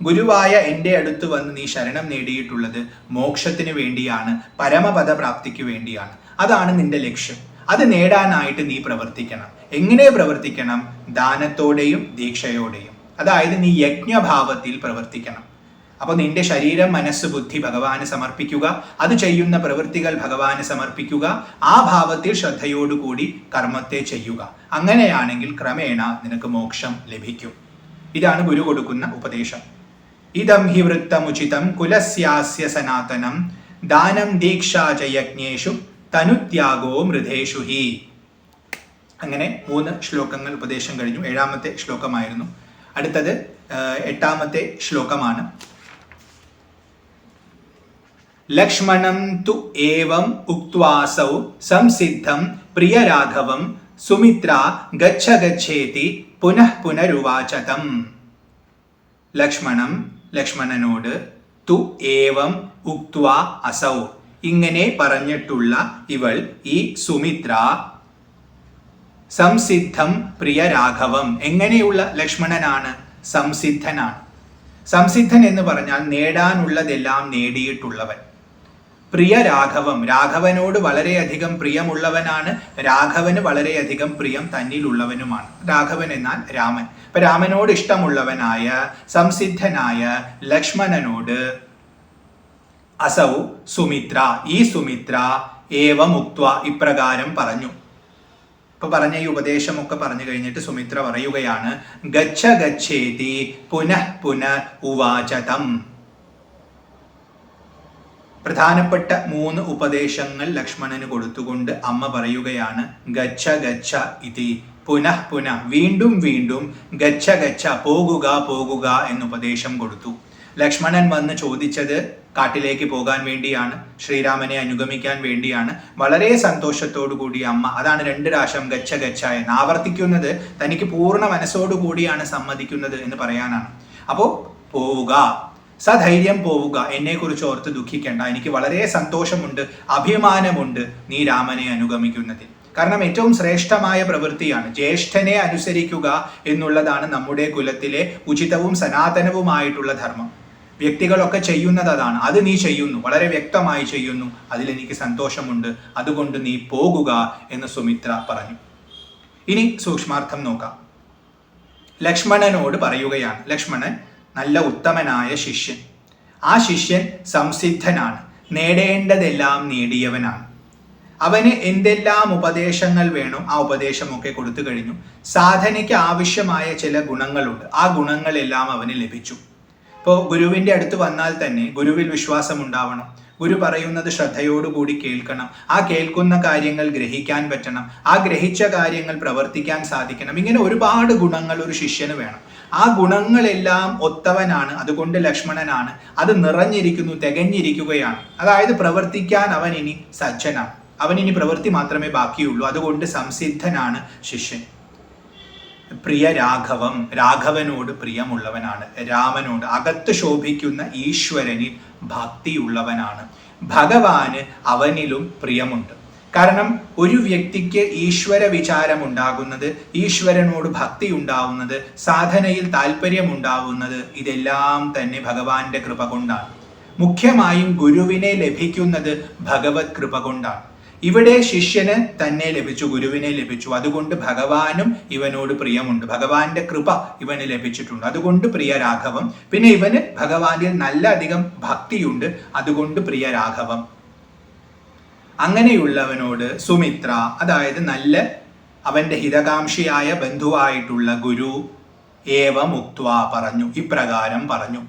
ഗുരുവായ എൻ്റെ അടുത്ത് വന്ന് നീ ശരണം നേടിയിട്ടുള്ളത് മോക്ഷത്തിന് വേണ്ടിയാണ്, പരമപദ പ്രാപ്തിക്ക് വേണ്ടിയാണ്. അതാണ് നിന്റെ ലക്ഷ്യം. അത് നേടാനായിട്ട് നീ പ്രവർത്തിക്കണം. എങ്ങനെ പ്രവർത്തിക്കണം? ദാനത്തോടെയും ദീക്ഷയോടെയും. അതായത് നീ യജ്ഞഭാവത്തിൽ പ്രവർത്തിക്കണം. അപ്പോൾ നിന്റെ ശരീരം, മനസ്സ്, ബുദ്ധി ഭഗവാന് സമർപ്പിക്കുക. അത് ചെയ്യുന്ന പ്രവൃത്തികൾ ഭഗവാന് സമർപ്പിക്കുക. ആ ഭാവത്തിൽ ശ്രദ്ധയോടുകൂടി കർമ്മത്തെ ചെയ്യുക. അങ്ങനെയാണെങ്കിൽ ക്രമേണ നിനക്ക് മോക്ഷം ലഭിക്കും. ഇതാണ് ഗുരു കൊടുക്കുന്ന ഉപദേശം. ഇദം ഹി വൃത്തമുചിതം കുലസ്യാസ്യ സനാതനം ദാനം ദീക്ഷാ ച യജ്ഞേഷു തനുത്യാഗോ മൃതേഷു ഹി. അങ്ങനെ 3 ശ്ലോകങ്ങൾ ഉപദേശം കഴിഞ്ഞു. 7ാമത്തെ ശ്ലോകമായിരുന്നു. അടുത്തത് 8ാമത്തെ ശ്ലോകമാണ്. ലക്ഷ്മണം തു ഏവം ഉക്ത്വാസൗ സംസിദ്ധം പ്രിയരാഘവം സുമിത്ര ഗച്ഛ ഗച്ഛേതി പുനഃ പുനരുവാചതം. ലക്ഷ്മണനോട് തു ഏവം ഉക്ത്വാ അസൗ, ഇങ്ങനെ പറഞ്ഞിട്ടുള്ള ഇവൾ, ഈ സുമിത്ര, സംസിദ്ധം പ്രിയരാഘവം, എങ്ങനെയുള്ള ലക്ഷ്മണനാണ്? സംസിദ്ധനാണ്. സംസിദ്ധൻ എന്ന് പറഞ്ഞാൽ നേടാനുള്ളതെല്ലാം നേടിയിട്ടുള്ളവൻ. പ്രിയ രാഘവം, രാഘവനോട് വളരെയധികം പ്രിയമുള്ളവനാണ്. രാഘവന് വളരെയധികം പ്രിയം തന്നിലുള്ളവനുമാണ്. രാഘവൻ എന്നാൽ രാമൻ. അപ്പൊ രാമനോട് ഇഷ്ടമുള്ളവനായ സംസിദ്ധനായ ലക്ഷ്മണനോട് അസൗ സുമിത്ര, ഈ സുമിത്ര ഏവം ഉക്ത്വ, ഇപ്രകാരം പറഞ്ഞു. ഇപ്പൊ പറഞ്ഞ ഈ ഉപദേശമൊക്കെ പറഞ്ഞു കഴിഞ്ഞിട്ട് സുമിത്ര പറയുകയാണ്, ഗച്ഛ ഗച്ഛേതി പുനഃ പുനഃ ഉവാചതം. പ്രധാനപ്പെട്ട 3 ഉപദേശങ്ങൾ ലക്ഷ്മണന് കൊടുത്തുകൊണ്ട് അമ്മ പറയുകയാണ്, ഗച്ഛ ഗച്ഛ ഇതി, പുനഃ പുനഃ, വീണ്ടും വീണ്ടും, ഗച്ഛ ഗച്ഛ, പോകുക പോകുക എന്ന് ഉപദേശം കൊടുത്തു. ലക്ഷ്മണൻ വന്ന് ചോദിച്ചത് കാട്ടിലേക്ക് പോകാൻ വേണ്ടിയാണ്, ശ്രീരാമനെ അനുഗമിക്കാൻ വേണ്ടിയാണ്. വളരെ സന്തോഷത്തോടു കൂടി അമ്മ, അതാണ് 2 പ്രാവശ്യം ഗച്ഛ ഗച്ഛ എന്ന് ആവർത്തിക്കുന്നത്, തനിക്ക് പൂർണ്ണ മനസ്സോടുകൂടിയാണ് സമ്മതിക്കുന്നത് എന്ന് പറയാനാണ്. അപ്പോൾ പോവുക, സധൈര്യം പോവുക, എന്നെക്കുറിച്ച് ഓർത്ത് ദുഃഖിക്കേണ്ട, എനിക്ക് വളരെ സന്തോഷമുണ്ട്, അഭിമാനമുണ്ട് നീ രാമനെ അനുഗമിക്കുന്നതിൽ. കാരണം ഏറ്റവും ശ്രേഷ്ഠമായ പ്രവൃത്തിയാണ്. ജ്യേഷ്ഠനെ അനുസരിക്കുക എന്നുള്ളതാണ് നമ്മുടെ കുലത്തിലെ ഉചിതവും സനാതനവുമായിട്ടുള്ള ധർമ്മം. വ്യക്തികളൊക്കെ ചെയ്യുന്നത് അതാണ്. അത് നീ ചെയ്യുന്നു, വളരെ വ്യക്തമായി ചെയ്യുന്നു, അതിലെനിക്ക് സന്തോഷമുണ്ട്, അതുകൊണ്ട് നീ പോകുക എന്ന് സുമിത്ര പറഞ്ഞു. ഇനി സൂക്ഷ്മാർത്ഥം നോക്കാം. ലക്ഷ്മണനോട് പറയുകയാണ്. ലക്ഷ്മണൻ നല്ല ഉത്തമനായ ശിഷ്യൻ. ആ ശിഷ്യൻ സംസിദ്ധനാണ്, നേടേണ്ടതെല്ലാം നേടിയവനാണ്. അവന് എന്തെല്ലാം ഉപദേശങ്ങൾ വേണോ ആ ഉപദേശമൊക്കെ കൊടുത്തു കഴിഞ്ഞു. സാധനയ്ക്ക് ആവശ്യമായ ചില ഗുണങ്ങളുണ്ട്, ആ ഗുണങ്ങളെല്ലാം അവന് ലഭിച്ചു. ഇപ്പോൾ ഗുരുവിൻ്റെ അടുത്ത് വന്നാൽ തന്നെ ഗുരുവിൽ വിശ്വാസം ഉണ്ടാവണം, ഗുരു പറയുന്നത് ശ്രദ്ധയോടുകൂടി കേൾക്കണം, ആ കേൾക്കുന്ന കാര്യങ്ങൾ ഗ്രഹിക്കാൻ പറ്റണം, ആ ഗ്രഹിച്ച കാര്യങ്ങൾ പ്രവർത്തിക്കാൻ സാധിക്കണം. ഇങ്ങനെ ഒരുപാട് ഗുണങ്ങൾ ഒരു ശിഷ്യന് വേണം. ആ ഗുണങ്ങളെല്ലാം ഒത്തവനാണ്, അതുകൊണ്ട് ലക്ഷ്മണനാണ്. അത് നിറഞ്ഞിരിക്കുന്നു, തികഞ്ഞിരിക്കുകയാണ്. അതായത് പ്രവർത്തിക്കാൻ അവൻ ഇനി സജ്ജനാണ്, അവനിനി പ്രവൃത്തി മാത്രമേ ബാക്കിയുള്ളൂ. അതുകൊണ്ട് സംസിദ്ധനാണ് ശിഷ്യൻ. പ്രിയ രാഘവം, രാഘവനോട് പ്രിയമുള്ളവനാണ്. രാമനോട്, അകത്ത് ശോഭിക്കുന്ന ഈശ്വരനിൽ ഭക്തിയുള്ളവനാണ്. ഭഗവാന് അവനിലും പ്രിയമുണ്ട്. കാരണം ഒരു വ്യക്തിക്ക് ഈശ്വര വിചാരം ഉണ്ടാകുന്നത്, ഈശ്വരനോട് ഭക്തി ഉണ്ടാവുന്നത്, സാധനയിൽ താല്പര്യമുണ്ടാവുന്നത്, ഇതെല്ലാം തന്നെ ഭഗവാന്റെ കൃപ കൊണ്ടാണ്. മുഖ്യമായും ഗുരുവിനെ ലഭിക്കുന്നത് ഭഗവത് കൃപ കൊണ്ടാണ്. ഇവിടെ ശിഷ്യന് തന്നെ ലഭിച്ചു, ഗുരുവിനെ ലഭിച്ചു. അതുകൊണ്ട് ഭഗവാനും ഇവനോട് പ്രിയമുണ്ട്, ഭഗവാന്റെ കൃപ ഇവന് ലഭിച്ചിട്ടുണ്ട്. അതുകൊണ്ട് പ്രിയ രാഘവം. പിന്നെ ഇവന് ഭഗവാനിൽ നല്ല അധികം ഭക്തിയുണ്ട്, അതുകൊണ്ട് പ്രിയ രാഘവം. അങ്ങനെയുള്ളവനോട് സുമിത്ര, അതായത് നല്ല അവന്റെ ഹിതകാംക്ഷിയായ ബന്ധുവായിട്ടുള്ള ഗുരു ഏവം ഉക്ത്വ പറഞ്ഞു, ഇപ്രകാരം പറഞ്ഞു,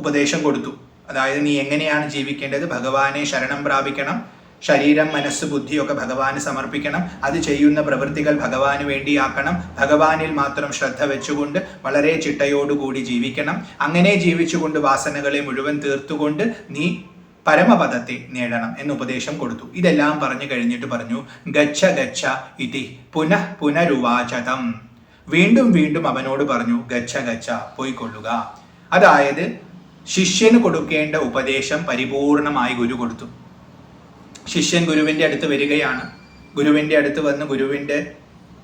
ഉപദേശം കൊടുത്തു. അതായത് നീ എങ്ങനെയാണ് ജീവിക്കേണ്ടത്? ഭഗവാനെ ശരണം പ്രാപിക്കണം, ശരീരം, മനസ്സ്, ബുദ്ധിയൊക്കെ ഭഗവാന് സമർപ്പിക്കണം, അത് ചെയ്യുന്ന പ്രവൃത്തികൾ ഭഗവാന് വേണ്ടിയാക്കണം, ഭഗവാനിൽ മാത്രം ശ്രദ്ധ വെച്ചുകൊണ്ട് വളരെ ചിട്ടയോടുകൂടി ജീവിക്കണം. അങ്ങനെ ജീവിച്ചുകൊണ്ട് വാസനകളെ മുഴുവൻ തീർത്തുകൊണ്ട് നീ പരമപദത്തെ നേടണം എന്ന് ഉപദേശം കൊടുത്തു. ഇതെല്ലാം പറഞ്ഞു കഴിഞ്ഞിട്ട് പറഞ്ഞു, ഗച്ഛ ഗച്ഛ ഇതി പുനഃ പുനരുവാചതം. വീണ്ടും വീണ്ടും അവനോട് പറഞ്ഞു, ഗച്ഛ ഗച്ഛ, പോയിക്കൊള്ളുക. അതായത് ശിഷ്യന് കൊടുക്കേണ്ട ഉപദേശം പരിപൂർണമായി ഗുരു കൊടുത്തു. ശിഷ്യൻ ഗുരുവിൻ്റെ അടുത്ത് വരികയാണ്. ഗുരുവിൻ്റെ അടുത്ത് വന്ന് ഗുരുവിൻ്റെ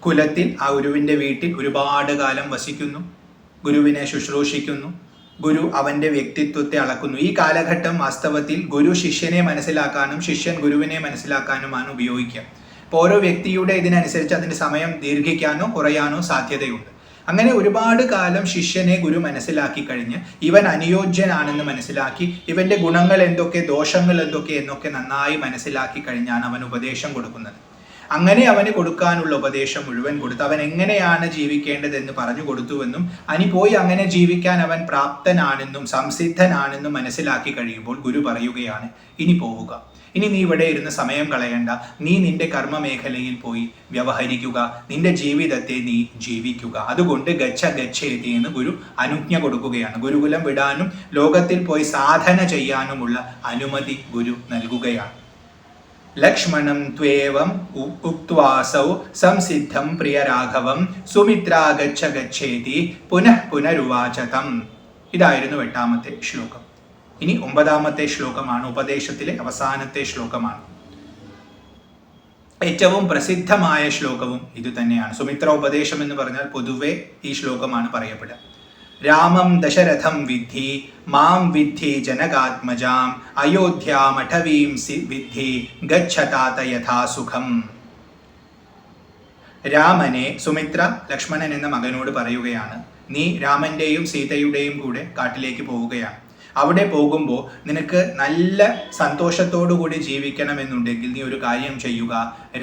കുലത്തിൽ, ആ ഗുരുവിൻ്റെ വീട്ടിൽ ഒരുപാട് കാലം വസിക്കുന്നു. ഗുരുവിനെ ശുശ്രൂഷിക്കുന്നു. ഗുരു അവൻ്റെ വ്യക്തിത്വത്തെ അളക്കുന്നു. ഈ കാലഘട്ടം വാസ്തവത്തിൽ ഗുരു ശിഷ്യനെ മനസ്സിലാക്കാനും ശിഷ്യൻ ഗുരുവിനെ മനസ്സിലാക്കാനുമാണ് ഉപയോഗിക്കുക. അപ്പോൾ ഓരോ വ്യക്തിയുടെ ഇതിനനുസരിച്ച് അതിൻ്റെ സമയം ദീർഘിക്കാനോ കുറയാനോ സാധ്യതയുണ്ട്. അങ്ങനെ ഒരുപാട് കാലം ശിഷ്യനെ ഗുരു മനസ്സിലാക്കി കഴിഞ്ഞ് ഇവൻ അനുയോജ്യനാണെന്ന് മനസ്സിലാക്കി ഇവൻ്റെ ഗുണങ്ങൾ എന്തൊക്കെ, ദോഷങ്ങൾ എന്തൊക്കെ എന്നൊക്കെ നന്നായി മനസ്സിലാക്കി കഴിഞ്ഞാണ് അവൻ ഉപദേശം കൊടുക്കുന്നത്. അങ്ങനെ അവന് കൊടുക്കാനുള്ള ഉപദേശം മുഴുവൻ കൊടുത്തു. അവൻ എങ്ങനെയാണ് ജീവിക്കേണ്ടതെന്ന് പറഞ്ഞു കൊടുത്തുവെന്നും അനി പോയി അങ്ങനെ ജീവിക്കാൻ അവൻ പ്രാപ്തനാണെന്നും സംസിദ്ധനാണെന്നും മനസ്സിലാക്കി കഴിയുമ്പോൾ ഗുരു പറയുകയാണ്, ഇനി പോവുക. ഇനി നീ ഇവിടെ ഇരുന്ന് സമയം കളയണ്ട. നീ നിന്റെ കർമ്മ മേഖലയിൽ പോയി വ്യവഹരിക്കുക. നിന്റെ ജീവിതത്തെ നീ ജീവിക്കുക. അതുകൊണ്ട് ഗച്ഛ ഗച്ഛേതി എന്ന് ഗുരു അനുജ്ഞ കൊടുക്കുകയാണ്. ഗുരുകുലം വിടാനും ലോകത്തിൽ പോയി സാധന ചെയ്യാനുമുള്ള അനുമതി ഗുരു നൽകുകയാണ്. ലക്ഷ്മണം ത്വേവം ഉക്ത്വാസൗ സംസിദ്ധം പ്രിയരാഘവം സുമിത്രാ ഗച്ഛ ഗച്ഛേതി പുനഃ പുനരുവാചതം. ഇതായിരുന്നു 8ാമത്തെ ശ്ലോകം. ഇനി 9ാമത്തെ ശ്ലോകമാണ്. ഉപദേശത്തിലെ അവസാനത്തെ ശ്ലോകമാണ്. ഏറ്റവും പ്രസിദ്ധമായ ശ്ലോകവും ഇത് തന്നെയാണ്. സുമിത്ര ഉപദേശം എന്ന് പറഞ്ഞാൽ പൊതുവെ ഈ ശ്ലോകമാണ് പറയപ്പെടുക. രാമം ദശരഥം വിദ്ധി മാം വിദ്ധി ജനകാത്മജാം അയോധ്യാമഠവീം വിദ്ധി ഗച്ഛതാത യഥാസുഖം. രാമനെ സുമിത്ര ലക്ഷ്മണൻ എന്ന മകനോട് പറയുകയാണ്, നീ രാമന്റെയും സീതയുടെയും കൂടെ കാട്ടിലേക്ക് പോവുകയാണ്. അവിടെ പോകുമ്പോൾ നിനക്ക് നല്ല സന്തോഷത്തോടു കൂടി ജീവിക്കണമെന്നുണ്ടെങ്കിൽ നീ ഒരു കാര്യം ചെയ്യുക,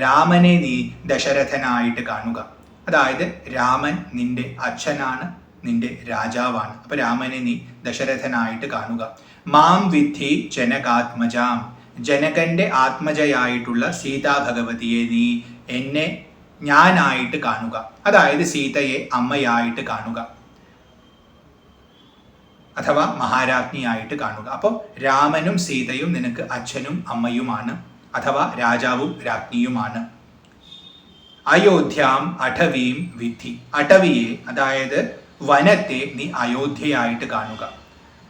രാമനെ നീ ദശരഥനായിട്ട് കാണുക. അതായത് രാമൻ നിന്റെ അച്ഛനാണ്, നിന്റെ രാജാവാണ്. അപ്പൊ രാമനെ നീ ദശരഥനായിട്ട് കാണുക. മാം വിദ്ധി ജനകാത്മജാം, ജനകന്റെ ആത്മജയായിട്ടുള്ള സീതാ ഭഗവതിയെ നീ എന്നെ ഞാനായിട്ട് കാണുക. അതായത് സീതയെ അമ്മയായിട്ട് കാണുക, അഥവാ മഹാരാജ്ഞിയായിട്ട് കാണുക. അപ്പോൾ രാമനും സീതയും നിനക്ക് അച്ഛനും അമ്മയുമാണ്, അഥവാ രാജാവും രാജ്ഞിയുമാണ്. അയോധ്യാം അഠവീം വിദ്ധി, അടവിയെ അതായത് വനത്തെ നീ അയോധ്യയായിട്ട് കാണുക.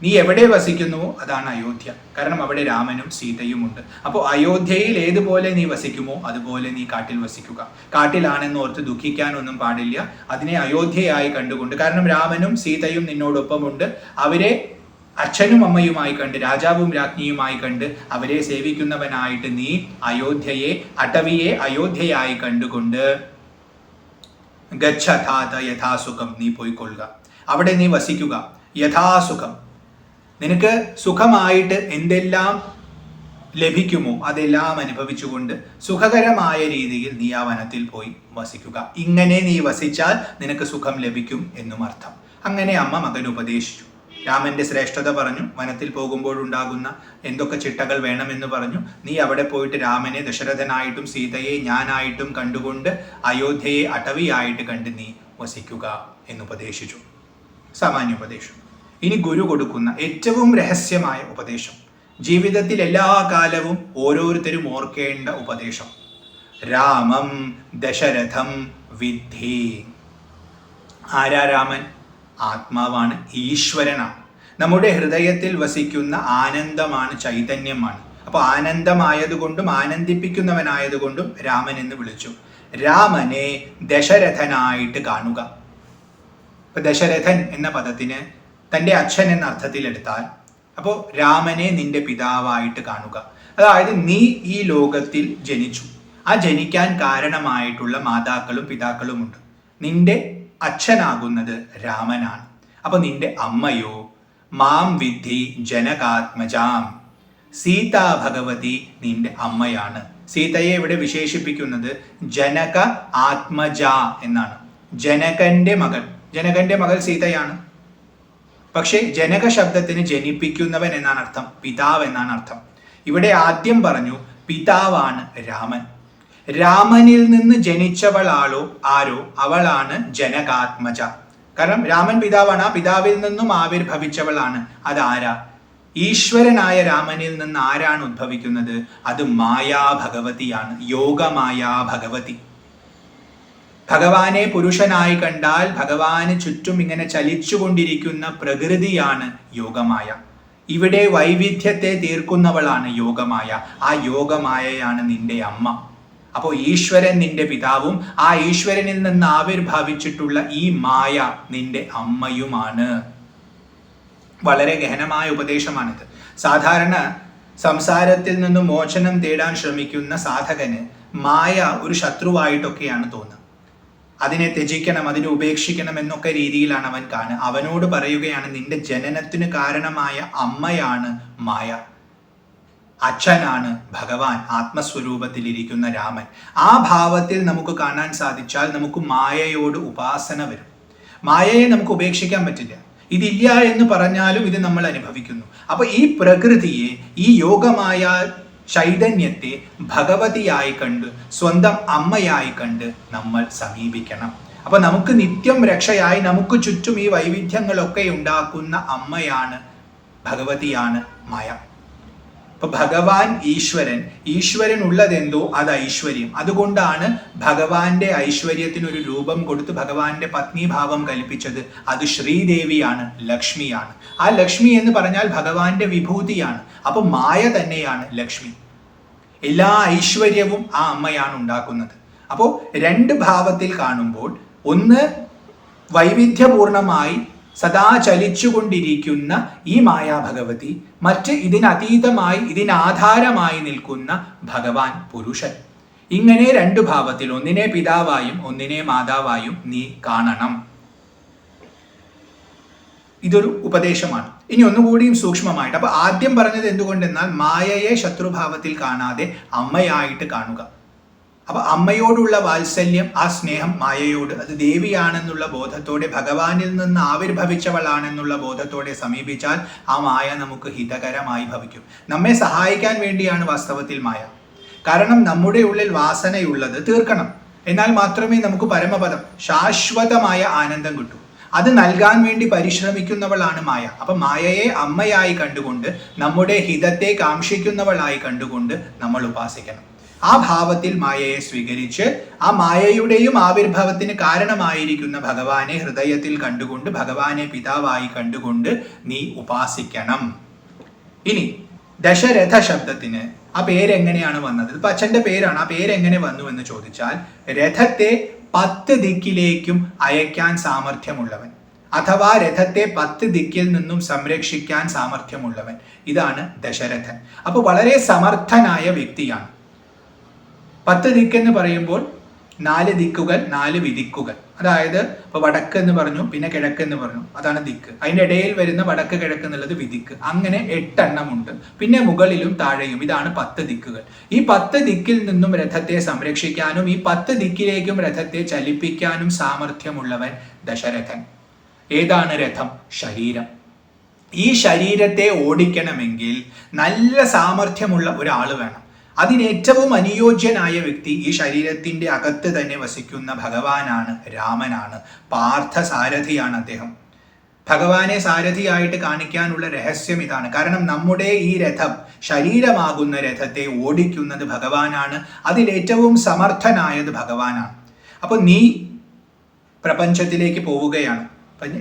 നീ എവിടെ വസിക്കുന്നുവോ അതാണ് അയോധ്യ. കാരണം അവിടെ രാമനും സീതയും ഉണ്ട്. അപ്പോൾ അയോധ്യയിൽ ഏതുപോലെ നീ വസിക്കുമോ അതുപോലെ നീ കാട്ടിൽ വസിക്കുക. കാട്ടിലാണെന്ന് ഓർത്ത് ദുഃഖിക്കാനൊന്നും പാടില്ല. അതിനെ അയോധ്യയായി കണ്ടുകൊണ്ട്, കാരണം രാമനും സീതയും നിന്നോടൊപ്പമുണ്ട്, അവരെ അച്ഛനും അമ്മയുമായി കണ്ട്, രാജാവും രാജ്ഞിയുമായി കണ്ട് അവരെ സേവിക്കുന്നവനായിട്ട് നീ അയോധ്യയെ, അടവിയെ അയോധ്യയായി കണ്ടുകൊണ്ട് ഗച്ഛതാത യഥാസുഖം, നീ പോയിക്കൊള്ളുക. അവിടെ നീ വസിക്കുക യഥാസുഖം. നിനക്ക് സുഖമായിട്ട് എന്തെല്ലാം ലഭിക്കുമോ അതെല്ലാം അനുഭവിച്ചുകൊണ്ട് സുഖകരമായ രീതിയിൽ നീ ആ വനത്തിൽ പോയി വസിക്കുക. ഇങ്ങനെ നീ വസിച്ചാൽ നിനക്ക് സുഖം ലഭിക്കും എന്നും അർത്ഥം. അങ്ങനെ അമ്മ മകന് ഉപദേശിച്ചു. രാമന്റെ ശ്രേഷ്ഠത പറഞ്ഞു, വനത്തിൽ പോകുമ്പോഴുണ്ടാകുന്ന എന്തൊക്കെ ചിട്ടകൾ വേണമെന്ന് പറഞ്ഞു. നീ അവിടെ പോയിട്ട് രാമനെ ദശരഥനായിട്ടും സീതയെ ഞാനായിട്ടും കണ്ടുകൊണ്ട് അയോധ്യയെ അടവിയായിട്ട് കണ്ട് നീ വസിക്കുക എന്നുപദേശിച്ചു. സാമാന്യ ഉപദേശം. ഇനി ഗുരു കൊടുക്കുന്ന ഏറ്റവും രഹസ്യമായ ഉപദേശം, ജീവിതത്തിൽ എല്ലാ കാലവും ഓരോരുത്തരും ഓർക്കേണ്ട ഉപദേശം. രാമം ദശരഥം വിദ്ധി. ആരാ രാമൻ? ആത്മാവാണ്, ഈശ്വരനാണ്. നമ്മുടെ ഹൃദയത്തിൽ വസിക്കുന്ന ആനന്ദമാണ്, ചൈതന്യമാണ്. അപ്പോൾ ആനന്ദമായതുകൊണ്ടും ആനന്ദിപ്പിക്കുന്നവനായതുകൊണ്ടും രാമൻ എന്ന് വിളിച്ചു. രാമനെ ദശരഥനായിട്ട് കാണുക. ഇപ്പൊ ദശരഥൻ എന്ന പദത്തിന് തൻ്റെ അച്ഛൻ എന്ന അർത്ഥത്തിൽ എടുത്താൽ, അപ്പോൾ രാമനെ നിന്റെ പിതാവായിട്ട് കാണുക. അതായത് നീ ഈ ലോകത്തിൽ ജനിച്ചു, ആ ജനിക്കാൻ കാരണമായിട്ടുള്ള മാതാക്കളും പിതാക്കളുമുണ്ട്. നിന്റെ അച്ഛനാകുന്നത് രാമനാണ്. അപ്പൊ നിന്റെ അമ്മയോ മാം വിദ്ധി ജനകാത്മജാം, സീതാ ഭഗവതി നിന്റെ അമ്മയാണ്. സീതയെ ഇവിടെ വിശേഷിപ്പിക്കുന്നത് ജനക ആത്മജ എന്നാണ്. ജനകന്റെ മകൾ സീതയാണ്. പക്ഷേ ജനക ശബ്ദത്തിന് ജനിപ്പിക്കുന്നവൻ എന്നാണ് അർത്ഥം, പിതാവ് എന്നാണ് അർത്ഥം. ഇവിടെ ആദ്യം പറഞ്ഞു പിതാവാണ് രാമൻ. രാമനിൽ നിന്ന് ജനിച്ചവളാളോ ആരോ അവളാണ് ജനകാത്മജ. കാരണം രാമൻ പിതാവാണ്, ആ പിതാവിൽ നിന്നും ആവിർഭവിച്ചവളാണ്. അതാരാ? ഈശ്വരനായ രാമനിൽ നിന്ന് ആരാണ് ഉദ്ഭവിക്കുന്നത്? അത് മായാ ഭഗവതിയാണ്, യോഗമായാ ഭഗവതി. ഭഗവാനെ പുരുഷനായി കണ്ടാൽ ഭഗവാന് ചുറ്റും ഇങ്ങനെ ചലിച്ചുകൊണ്ടിരിക്കുന്ന പ്രകൃതിയാണ് യോഗമായ. ഇവിടെ വൈവിധ്യത്തെ തീർക്കുന്നവളാണ് യോഗമായ. ആ യോഗമായയാണ് നിന്റെ അമ്മ. അപ്പോൾ ഈശ്വരൻ നിന്റെ പിതാവും ആ ഈശ്വരനിൽ നിന്ന് ആവിർഭവിച്ചിട്ടുള്ള ഈ മായ നിന്റെ അമ്മയുമാണ്. വളരെ ഗഹനമായ ഉപദേശമാണിത്. സാധാരണ സംസാരത്തിൽ നിന്നും മോചനം തേടാൻ ശ്രമിക്കുന്ന സാധകന് മായ ഒരു ശത്രുവായിട്ടൊക്കെയാണ് തോന്നുന്നത്. അതിനെ ത്യജിക്കണം, അതിനെ ഉപേക്ഷിക്കണം എന്നൊക്കെ രീതിയിലാണ് അവൻ കാണുക. അവനോട് പറയുകയാണ്, നിന്റെ ജനനത്തിന് കാരണമായ അമ്മയാണ് മായ, അച്ഛനാണ് ഭഗവാൻ, ആത്മസ്വരൂപത്തിലിരിക്കുന്ന രാമൻ. ആ ഭാവത്തിൽ നമുക്ക് കാണാൻ സാധിച്ചാൽ നമുക്ക് മായയോട് ഉപാസന വരും. മായയെ നമുക്ക് ഉപേക്ഷിക്കാൻ പറ്റില്ല. ഇതില്ല എന്ന് പറഞ്ഞാലും ഇത് നമ്മൾ അനുഭവിക്കുന്നു. അപ്പൊ ഈ പ്രകൃതിയെ, ഈ യോഗമായ ചൈതന്യത്തെ ഭഗവതിയായി കണ്ട്, സ്വന്തം അമ്മയായി കണ്ട് നമ്മൾ സമീപിക്കണം. അപ്പൊ നമുക്ക് നിത്യം രക്ഷയായി നമുക്ക് ചുറ്റും ഈ വൈവിധ്യങ്ങളൊക്കെ ഉണ്ടാക്കുന്ന അമ്മയാണ്, ഭഗവതിയാണ് മായ. അപ്പൊ ഭഗവാൻ ഈശ്വരൻ ഉള്ളതെന്തോ അത് ഐശ്വര്യം. അതുകൊണ്ടാണ് ഭഗവാന്റെ ഐശ്വര്യത്തിനൊരു രൂപം കൊടുത്ത് ഭഗവാന്റെ പത്നിഭാവം കൽപ്പിച്ചത്. അത് ശ്രീദേവിയാണ്, ലക്ഷ്മിയാണ്. ആ ലക്ഷ്മി എന്ന് പറഞ്ഞാൽ ഭഗവാന്റെ വിഭൂതിയാണ്. അപ്പൊ മായ തന്നെയാണ് ലക്ഷ്മി. എല്ലാ ഐശ്വര്യവും ആ അമ്മയാണ് ഉണ്ടാക്കുന്നത്. അപ്പോൾ രണ്ട് ഭാവത്തിൽ കാണുമ്പോൾ, ഒന്ന് വൈവിധ്യപൂർണമായി സദാ ചലിച്ചുകൊണ്ടിരിക്കുന്ന ഈ മായാ ഭഗവതി, മറ്റ് ഇതിനതീതമായി ഇതിനാധാരമായി നിൽക്കുന്ന ഭഗവാൻ പുരുഷൻ. ഇങ്ങനെ രണ്ട് ഭാവത്തിൽ, ഒന്നിനെ പിതാവായും ഒന്നിനെ മാതാവായും നീ കാണണം. ഇതൊരു ഉപദേശമാണ്. ഇനി ഒന്നുകൂടിയും സൂക്ഷ്മമായിട്ട്, അപ്പൊ ആദ്യം പറഞ്ഞത് എന്തുകൊണ്ടെന്നാൽ മായയെ ശത്രുഭാവത്തിൽ കാണാതെ അമ്മയായിട്ട് കാണുക. അപ്പൊ അമ്മയോടുള്ള വാത്സല്യം, ആ സ്നേഹം മായയോട്, അത് ദേവിയാണെന്നുള്ള ബോധത്തോടെ, ഭഗവാനിൽ നിന്ന് ആവിർഭവിച്ചവളാണെന്നുള്ള ബോധത്തോടെ സമീപിച്ചാൽ ആ മായ നമുക്ക് ഹിതകരമായി ഭവിക്കും. നമ്മെ സഹായിക്കാൻ വേണ്ടിയാണ് വാസ്തവത്തിൽ മായ. കാരണം നമ്മുടെ ഉള്ളിൽ വാസനയുള്ളത് തീർക്കണം. എന്നാൽ മാത്രമേ നമുക്ക് പരമപദം, ശാശ്വതമായ ആനന്ദം കിട്ടൂ. അത് നൽകാൻ വേണ്ടി പരിശ്രമിക്കുന്നവളാണ് മായ. അപ്പൊ മായയെ അമ്മയായി കണ്ടുകൊണ്ട്, നമ്മുടെ ഹിതത്തെ കാക്ഷിക്കുന്നവളായി കണ്ടുകൊണ്ട് നമ്മൾ ഉപാസിക്കണം. ആ ഭാവത്തിൽ മായയെ സ്വീകരിച്ച്, ആ മായയുടെയും ആവിർഭവത്തിന് കാരണമായിരിക്കുന്ന ഭഗവാനെ ഹൃദയത്തിൽ കണ്ടുകൊണ്ട്, ഭഗവാനെ പിതാവായി കണ്ടുകൊണ്ട് നീ ഉപാസിക്കണം. ഇനി ദശരഥ ശബ്ദത്തിന് ആ പേരെങ്ങനെയാണ് വന്നത്? ഇപ്പൊ അച്ഛന്റെ പേരാണ്, ആ പേരെങ്ങനെ വന്നു എന്ന് ചോദിച്ചാൽ, രഥത്തെ 10 ദിക്കിലേക്കും അയക്കാൻ സാമർഥ്യമുള്ളവൻ, അഥവാ രഥത്തെ 10 ദിക്കിൽ നിന്നും സംരക്ഷിക്കാൻ സാമർഥ്യമുള്ളവൻ, ഇതാണ് ദശരഥൻ. അപ്പോൾ വളരെ സമർത്ഥനായ വ്യക്തിയാണ്. 10 ദിക്കെന്ന് പറയുമ്പോൾ 4 ദിക്കുകൾ, 4 വിദിക്കുകൾ. അതായത് ഇപ്പൊ വടക്ക് എന്ന് പറഞ്ഞു, പിന്നെ കിഴക്ക് എന്ന് പറഞ്ഞു, അതാണ് ദിക്ക്. അതിൻ്റെ ഇടയിൽ വരുന്ന വടക്ക് കിഴക്ക് എന്നുള്ളത് വിദിക്ക്. അങ്ങനെ 8 എണ്ണമുണ്ട്. പിന്നെ മുകളിലും താഴെയും, ഇതാണ് 10 ദിക്കുകൾ. ഈ 10 ദിക്കിൽ നിന്നും രഥത്തെ സംരക്ഷിക്കാനും ഈ 10 ദിക്കിലേക്കും രഥത്തെ ചലിപ്പിക്കാനും സാമർഥ്യമുള്ളവൻ ദശരഥൻ. ഏതാണ് രഥം? ശരീരം. ഈ ശരീരത്തെ ഓടിക്കണമെങ്കിൽ നല്ല സാമർഥ്യമുള്ള ഒരാൾ വേണം. അതിനേറ്റവും അനുയോജ്യനായ വ്യക്തി ഈ ശരീരത്തിന്റെ അകത്ത് തന്നെ വസിക്കുന്ന ഭഗവാനാണ്, രാമനാണ്. പാർത്ഥസാരഥിയാണ് അദ്ദേഹം. ഭഗവാനെ സാരഥിയായിട്ട് കാണിക്കാനുള്ള രഹസ്യം ഇതാണ്. കാരണം നമ്മുടെ ഈ രഥം, ശരീരമാകുന്ന രഥത്തെ ഓടിക്കുന്നത് ഭഗവാനാണ്. അതിലേറ്റവും സമർത്ഥനായത് ഭഗവാനാണ്. അപ്പൊ നീ പ്രപഞ്ചത്തിലേക്ക് പോവുകയാണ്.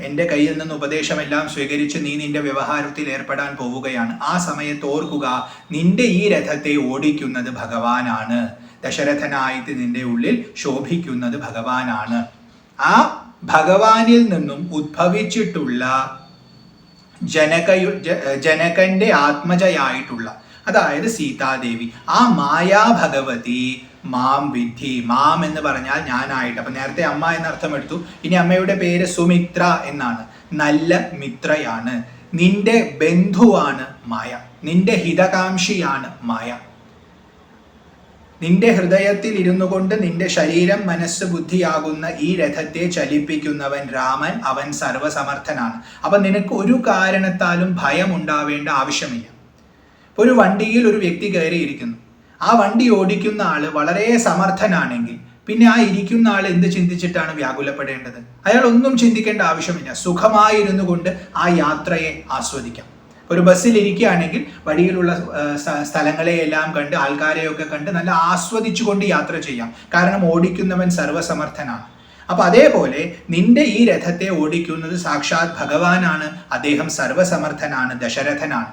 എൻ്റെ കയ്യിൽ നിന്ന് ഉപദേശമെല്ലാം സ്വീകരിച്ച് നീ നിന്റെ വ്യവഹാരത്തിൽ ഏർപ്പെടാൻ പോവുകയാണ്. ആ സമയത്ത് ഓർക്കുക, നിന്റെ ഈ രഥത്തെ ഓടിക്കുന്നത് ഭഗവാനാണ്. ദശരഥനായിട്ട് നിന്റെ ഉള്ളിൽ ശോഭിക്കുന്നത് ഭഗവാനാണ്. ആ ഭഗവാനിൽ നിന്നും ഉദ്ഭവിച്ചിട്ടുള്ള ജനകന്റെ ആത്മജയായിട്ടുള്ള, അതായത് സീതാദേവി, ആ മായാ ഭഗവതി മാം വിധി. മാം എന്ന് പറഞ്ഞാൽ ഞാനായിട്ട്. അപ്പൊ നേരത്തെ അമ്മ എന്നർത്ഥം എടുത്തു. ഇനി അമ്മയുടെ പേര് സുമിത്ര എന്നാണ്. നല്ല മിത്രയാണ്. നിന്റെ ബന്ധുവാണ് മായ. നിന്റെ ഹിതകാംക്ഷിയാണ് മായ. നിന്റെ ഹൃദയത്തിൽ ഇരുന്നു കൊണ്ട് നിന്റെ ശരീരം, മനസ്സ്, ബുദ്ധിയാകുന്ന ഈ രഥത്തെ ചലിപ്പിക്കുന്നവൻ രാമൻ. അവൻ സർവസമർത്ഥനാണ്. അപ്പൊ നിനക്ക് ഒരു കാരണത്താലും ഭയം ഉണ്ടാവേണ്ട ആവശ്യമില്ല. ഇപ്പൊ ഒരു വണ്ടിയിൽ ഒരു വ്യക്തി കയറിയിരിക്കുന്നു. ആ വണ്ടി ഓടിക്കുന്ന ആള് വളരെ സമർത്ഥനാണെങ്കിൽ പിന്നെ ആ ഇരിക്കുന്ന ആൾ എന്ത് ചിന്തിച്ചിട്ടാണ് വ്യാകുലപ്പെടേണ്ടത്? അയാൾ ഒന്നും ചിന്തിക്കേണ്ട ആവശ്യമില്ല. സുഖമായിരുന്നു കൊണ്ട് ആ യാത്രയെ ആസ്വദിക്കാം. ഒരു ബസ്സിൽ ഇരിക്കുകയാണെങ്കിൽ വഴിയിലുള്ള സ്ഥലങ്ങളെയെല്ലാം കണ്ട് ആൾക്കാരെയൊക്കെ കണ്ട് നല്ല ആസ്വദിച്ചുകൊണ്ട് യാത്ര ചെയ്യാം. കാരണം ഓടിക്കുന്നവൻ സർവ്വസമർത്ഥനാണ്. അപ്പൊ അതേപോലെ നിന്റെ ഈ രഥത്തെ ഓടിക്കുന്നത് സാക്ഷാത് ഭഗവാനാണ്. അദ്ദേഹം സർവ്വസമർത്ഥനാണ്, ദശരഥനാണ്.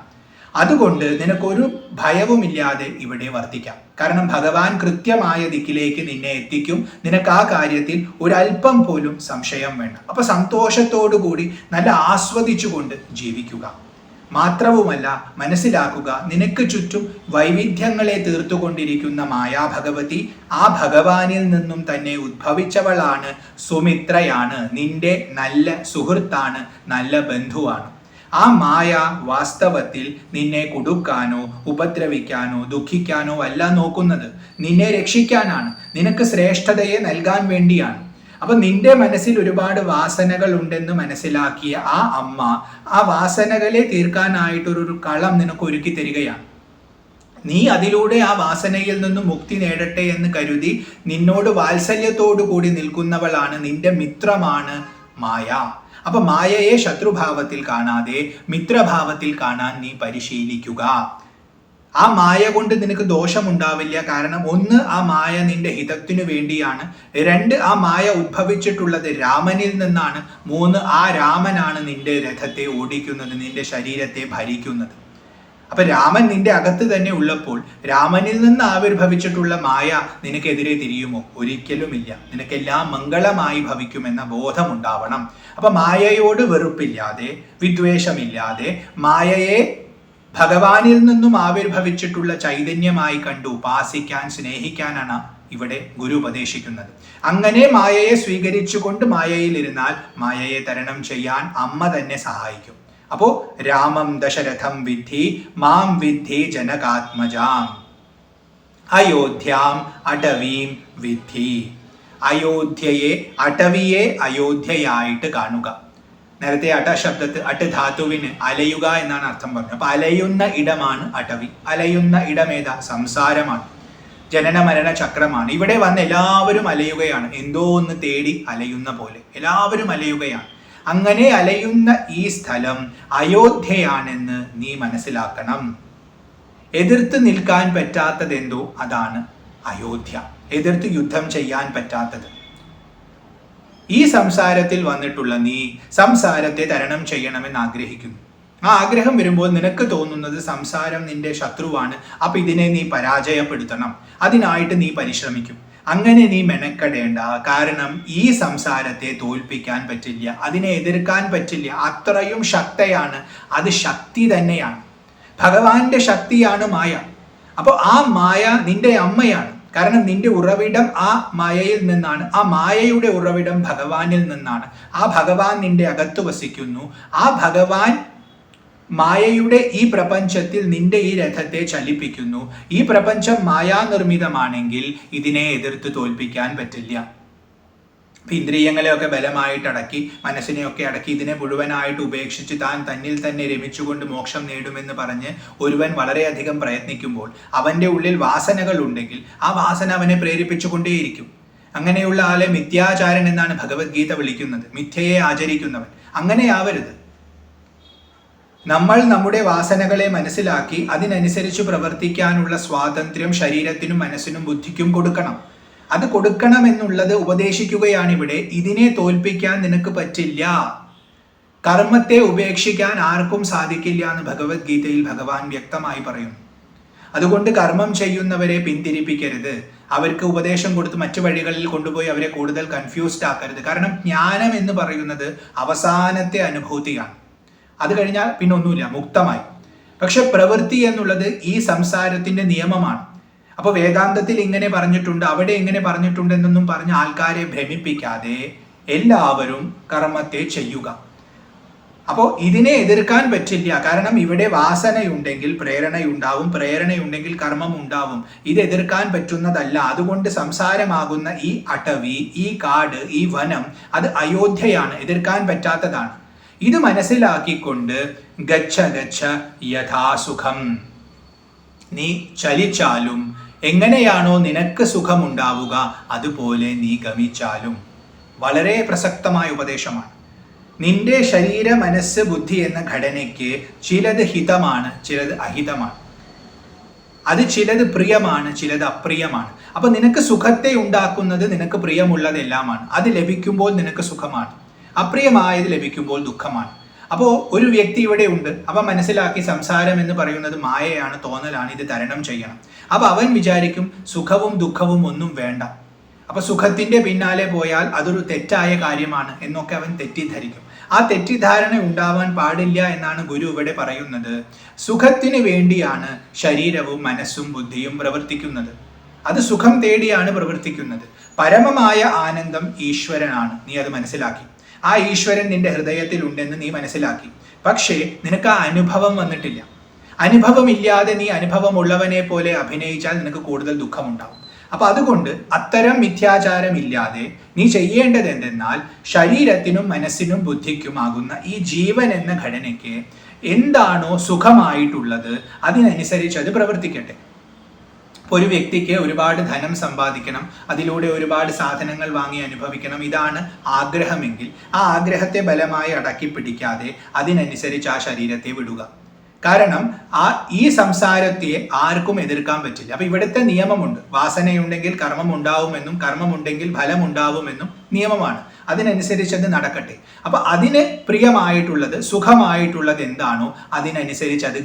അതുകൊണ്ട് നിനക്കൊരു ഭയവുമില്ലാതെ ഇവിടെ വർത്തിക്കാം. കാരണം ഭഗവാൻ കൃത്യമായ ദിക്കിലേക്ക് നിന്നെ എത്തിക്കും. നിനക്ക് ആ കാര്യത്തിൽ ഒരല്പം പോലും സംശയം വേണ്ട. അപ്പൊ സന്തോഷത്തോടു കൂടി നല്ല ആസ്വദിച്ചുകൊണ്ട് ജീവിക്കുക. മാത്രവുമല്ല, മനസ്സിലാക്കുക, നിനക്ക് ചുറ്റും വൈവിധ്യങ്ങളെ തീർത്തുകൊണ്ടിരിക്കുന്ന മായാഭഗവതി ആ ഭഗവാനിൽ നിന്നും തന്നെ ഉദ്ഭവിച്ചവളാണ്, സുമിത്രയാണ്, നിന്റെ നല്ല സുഹൃത്താണ്, നല്ല ബന്ധുവാണ്. ആ മായ വാസ്തവത്തിൽ നിന്നെ കുടുക്കാനോ ഉപദ്രവിക്കാനോ ദുഃഖിക്കാനോ അല്ല നോക്കുന്നത്, നിന്നെ രക്ഷിക്കാനാണ്, നിനക്ക് ശ്രേഷ്ഠതയെ നൽകാൻ വേണ്ടിയാണ്. അപ്പൊ നിന്റെ മനസ്സിൽ ഒരുപാട് വാസനകൾ ഉണ്ടെന്ന് മനസ്സിലാക്കിയ ആ അമ്മ ആ വാസനകളെ തീർക്കാനായിട്ടൊരു കളം നിനക്ക് ഒരുക്കി തരികയാണ്. നീ അതിലൂടെ ആ വാസനയിൽ നിന്നും മുക്തി നേടട്ടെ എന്ന് കരുതി നിന്നോട് വാത്സല്യത്തോടു കൂടി നിൽക്കുന്നവളാണ്, നിന്റെ മിത്രമാണ് മായ. അപ്പൊ മായയെ ശത്രുഭാവത്തിൽ കാണാതെ മിത്രഭാവത്തിൽ കാണാൻ നീ പരിശീലിക്കുക. ആ മായ കൊണ്ട് നിനക്ക് ദോഷമുണ്ടാവില്ല. കാരണം ഒന്ന്, ആ മായ നിന്റെ ഹിതത്തിനു വേണ്ടിയാണ്. രണ്ട്, ആ മായ ഉദ്ഭവിച്ചിട്ടുള്ളത് രാമനിൽ നിന്നാണ്. മൂന്ന്, ആ രാമനാണ് നിന്റെ രഥത്തെ ഓടിക്കുന്നത്, നിന്റെ ശരീരത്തെ ഭരിക്കുന്നത്. അപ്പൊ രാമൻ നിന്റെ അകത്ത് തന്നെ ഉള്ളപ്പോൾ രാമനിൽ നിന്ന് ആവിർഭവിച്ചിട്ടുള്ള മായ നിനക്കെതിരെ തിരിയുമോ? ഒരിക്കലുമില്ല. നിനക്കെല്ലാം മംഗളമായി ഭവിക്കുമെന്ന ബോധമുണ്ടാവണം. അപ്പൊ മായയോട് വെറുപ്പില്ലാതെ വിദ്വേഷമില്ലാതെ മായയെ ഭഗവാനിൽ നിന്നും ആവിർഭവിച്ചിട്ടുള്ള ചൈതന്യമായി കണ്ട് ഉപാസിക്കാൻ, സ്നേഹിക്കാനാണ് ഇവിടെ ഗുരു ഉപദേശിക്കുന്നത്. അങ്ങനെ മായയെ സ്വീകരിച്ചുകൊണ്ട് മായയിൽ ഇരുന്നാൽ മായയെ തരണം ചെയ്യാൻ അമ്മ തന്നെ സഹായിക്കും. അപ്പോ രാമം ദശരഥം വിദ്ധി മാം വിദ്ധി ജനകാത്മജാം അയോധ്യാം അടവീം വിദ്ധി. അയോധ്യയെ, അടവിയെ അയോധ്യയായിട്ട് കാണുക. നേരത്തെ അട ശബ്ദത്ത് അട്ട് ധാതുവിന് അലയുക എന്നാണ് അർത്ഥം പറഞ്ഞത്. അപ്പൊ അലയുന്ന ഇടമാണ് അടവി. അലയുന്ന ഇടമേതാ? സംസാരമാണ്, ജനന മരണ ചക്രമാണ്. ഇവിടെ വന്ന് എല്ലാവരും അലയുകയാണ്, എന്തോ ഒന്ന് തേടി അലയുന്ന പോലെ എല്ലാവരും അലയുകയാണ്. അങ്ങനെ അലയുന്ന ഈ സ്ഥലം അയോധ്യയാണെന്ന് നീ മനസ്സിലാക്കണം. എതിർത്ത് നിൽക്കാൻ പറ്റാത്തതെന്തോ അതാണ് അയോധ്യ. എതിർത്ത് യുദ്ധം ചെയ്യാൻ പറ്റാത്തത്. ഈ സംസാരത്തിൽ വന്നിട്ടുള്ള നീ സംസാരത്തെ തരണം ചെയ്യണമെന്ന് ആഗ്രഹിക്കുന്നു. ആ ആഗ്രഹം വരുമ്പോൾ നിനക്ക് തോന്നുന്നത് സംസാരം നിന്റെ ശത്രുവാണ്, അപ്പൊ ഇതിനെ നീ പരാജയപ്പെടുത്തണം, അതിനായിട്ട് നീ പരിശ്രമിക്കും. അങ്ങനെ നീ മെനക്കെടേണ്ട. കാരണം ഈ സംസാരത്തെ തോൽപ്പിക്കാൻ പറ്റില്ല, അതിനെ എതിർക്കാൻ പറ്റില്ല. അത്രയും ശക്തയാണ് അത്. ശക്തി തന്നെയാണ്, ഭഗവാന്റെ ശക്തിയാണ് മായ. അപ്പൊ ആ മായ നിന്റെ അമ്മയാണ്. കാരണം നിന്റെ ഉറവിടം ആ മായയിൽ നിന്നാണ്. ആ മായയുടെ ഉറവിടം ഭഗവാനിൽ നിന്നാണ്. ആ ഭഗവാൻ നിന്റെ അകത്ത് വസിക്കുന്നു. ആ ഭഗവാൻ മായയുടെ ഈ പ്രപഞ്ചത്തിൽ നിന്റെ ഈ രഥത്തെ ചലിപ്പിക്കുന്നു. ഈ പ്രപഞ്ചം മായാനിർമ്മിതമാണെങ്കിൽ ഇതിനെ എതിർത്ത് തോൽപ്പിക്കാൻ പറ്റില്ല. ഇന്ദ്രിയങ്ങളെയൊക്കെ ബലമായിട്ട് അടക്കി, മനസ്സിനെയൊക്കെ അടക്കി, ഇതിനെ മുഴുവനായിട്ട് ഉപേക്ഷിച്ച് താൻ തന്നിൽ തന്നെ രമിച്ചുകൊണ്ട് മോക്ഷം നേടുമെന്ന് പറഞ്ഞ് ഒരുവൻ വളരെയധികം പ്രയത്നിക്കുമ്പോൾ അവൻ്റെ ഉള്ളിൽ വാസനകൾ ഉണ്ടെങ്കിൽ ആ വാസന അവനെ പ്രേരിപ്പിച്ചുകൊണ്ടേയിരിക്കും. അങ്ങനെയുള്ള ആളെ മിഥ്യാചാരൻ എന്നാണ് ഭഗവത്ഗീത വിളിക്കുന്നത്, മിഥ്യയെ ആചരിക്കുന്നവൻ. അങ്ങനെയാവരുത്. നമ്മൾ നമ്മുടെ വാസനകളെ മനസ്സിലാക്കി അതിനനുസരിച്ച് പ്രവർത്തിക്കാനുള്ള സ്വാതന്ത്ര്യം ശരീരത്തിനും മനസ്സിനും ബുദ്ധിക്കും കൊടുക്കണം. അത് കൊടുക്കണമെന്നുള്ളത് ഉപദേശിക്കുകയാണ് ഇവിടെ. ഇതിനെ തോൽപ്പിക്കാൻ നിനക്ക് പറ്റില്ല. കർമ്മത്തെ ഉപേക്ഷിക്കാൻ ആർക്കും സാധിക്കില്ല എന്ന് ഭഗവത്ഗീതയിൽ ഭഗവാൻ വ്യക്തമായി പറയുന്നു. അതുകൊണ്ട് കർമ്മം ചെയ്യുന്നവരെ പിന്തിരിപ്പിക്കരുത്. അവർക്ക് ഉപദേശം കൊടുത്ത് മറ്റു വഴികളിൽ കൊണ്ടുപോയി അവരെ കൂടുതൽ കൺഫ്യൂസ്ഡ് ആക്കരുത്. കാരണം ജ്ഞാനം എന്ന് പറയുന്നത് അവസാനത്തെ അനുഭൂതിയാണ്. അത് കഴിഞ്ഞാൽ പിന്നെ ഒന്നുമില്ല, മുക്തമായി. പക്ഷെ പ്രവൃത്തി എന്നുള്ളത് ഈ സംസാരത്തിന്റെ നിയമമാണ്. അപ്പൊ വേദാന്തത്തിൽ ഇങ്ങനെ പറഞ്ഞിട്ടുണ്ട്, അവിടെ ഇങ്ങനെ പറഞ്ഞിട്ടുണ്ട് എന്നൊന്നും പറഞ്ഞ് ആൾക്കാരെ ഭ്രമിപ്പിക്കാതെ എല്ലാവരും കർമ്മത്തെ ചെയ്യുക. അപ്പോൾ ഇതിനെ എതിർക്കാൻ പറ്റില്ല. കാരണം ഇവിടെ വാസനയുണ്ടെങ്കിൽ പ്രേരണയുണ്ടാവും, പ്രേരണയുണ്ടെങ്കിൽ കർമ്മം ഉണ്ടാവും. ഇത് എതിർക്കാൻ പറ്റുന്നതല്ല. അതുകൊണ്ട് സംസാരമാകുന്ന ഈ അടവി, ഈ കാട്, ഈ വനം അത് അയോധ്യയാണ്, എതിർക്കാൻ പറ്റാത്തതാണ്. ഇത് മനസ്സിലാക്കിക്കൊണ്ട് ഗച്ഛ ഗച്ഛ യഥാസുഖം. നീ ചലിച്ചാലും എങ്ങനെയാണോ നിനക്ക് സുഖമുണ്ടാവുക അതുപോലെ നീ ഗമിച്ചാലും. വളരെ പ്രസക്തമായ ഉപദേശമാണ്. നിന്റെ ശരീര മനസ്സ് ബുദ്ധി എന്ന ഘടനയ്ക്ക് ചിലത് ഹിതമാണ്, ചിലത് അഹിതമാണ്. അത് ചിലത് പ്രിയമാണ്, ചിലത് അപ്രിയമാണ്. അപ്പൊ നിനക്ക് സുഖത്തെ ഉണ്ടാക്കുന്നത് നിനക്ക് പ്രിയമുള്ളതെല്ലാമാണ്. അത് ലഭിക്കുമ്പോൾ നിനക്ക് സുഖമാണ്, അപ്രിയമായത് ലഭിക്കുമ്പോൾ ദുഃഖമാണ്. അപ്പോൾ ഒരു വ്യക്തി ഇവിടെ ഉണ്ട്, അവൻ മനസ്സിലാക്കി സംസാരം എന്ന് പറയുന്നത് മായയാണ്, തോന്നലാണ്, ഇത് തരണം ചെയ്യണം. അപ്പൊ അവൻ വിചാരിക്കും സുഖവും ദുഃഖവും ഒന്നും വേണ്ട, അപ്പൊ സുഖത്തിന്റെ പിന്നാലെ പോയാൽ അതൊരു തെറ്റായ കാര്യമാണ് എന്നൊക്കെ അവൻ തെറ്റിദ്ധരിക്കും. ആ തെറ്റിദ്ധാരണ ഉണ്ടാവാൻ പാടില്ല എന്നാണ് ഗുരു ഇവിടെ പറയുന്നത്. സുഖത്തിന് വേണ്ടിയാണ് ശരീരവും മനസ്സും ബുദ്ധിയും പ്രവർത്തിക്കുന്നത്. അത് സുഖം തേടിയാണ് പ്രവർത്തിക്കുന്നത്. പരമമായ ആനന്ദം ഈശ്വരനാണ്, നീ അത് മനസ്സിലാക്കി. ആ ഈശ്വരൻ നിന്റെ ഹൃദയത്തിൽ ഉണ്ടെന്ന് നീ മനസ്സിലാക്കി. പക്ഷേ നിനക്ക് ആ അനുഭവം വന്നിട്ടില്ല. അനുഭവമില്ലാതെ നീ അനുഭവമുള്ളവനെ പോലെ അഭിനയിച്ചാൽ നിനക്ക് കൂടുതൽ ദുഃഖമുണ്ടാവും. അപ്പൊ അതുകൊണ്ട് അത്തരം മിഥ്യാചാരമില്ലാതെ നീ ചെയ്യേണ്ടത് എന്തെന്നാൽ ശരീരത്തിനും മനസ്സിനും ബുദ്ധിക്കുമാകുന്ന ഈ ജീവൻ എന്ന ഘടനയ്ക്ക് എന്താണോ സുഖമായിട്ടുള്ളത് അതിനനുസരിച്ച് അത് പ്രവർത്തിക്കട്ടെ. ഇപ്പോൾ ഒരു വ്യക്തിക്ക് ഒരുപാട് ധനം സമ്പാദിക്കണം, അതിലൂടെ ഒരുപാട് സാധനങ്ങൾ വാങ്ങി അനുഭവിക്കണം, ഇതാണ് ആഗ്രഹമെങ്കിൽ ആ ആഗ്രഹത്തെ ബലമായി അടക്കി പിടിക്കാതെ അതിനനുസരിച്ച് ആ ശരീരത്തെ വിടുക. കാരണം ഈ സംസാരത്തെ ആർക്കും എതിർക്കാൻ പറ്റില്ല. അപ്പൊ ഇവിടുത്തെ നിയമമുണ്ട്, വാസനയുണ്ടെങ്കിൽ കർമ്മം ഉണ്ടാവുമെന്നും കർമ്മമുണ്ടെങ്കിൽ ഫലം ഉണ്ടാവുമെന്നും നിയമമാണ്. അതിനനുസരിച്ച് അത് നടക്കട്ടെ. അപ്പൊ അതിന് പ്രിയമായിട്ടുള്ളത് സുഖമായിട്ടുള്ളത് എന്താണോ അതിനനുസരിച്ച് അത്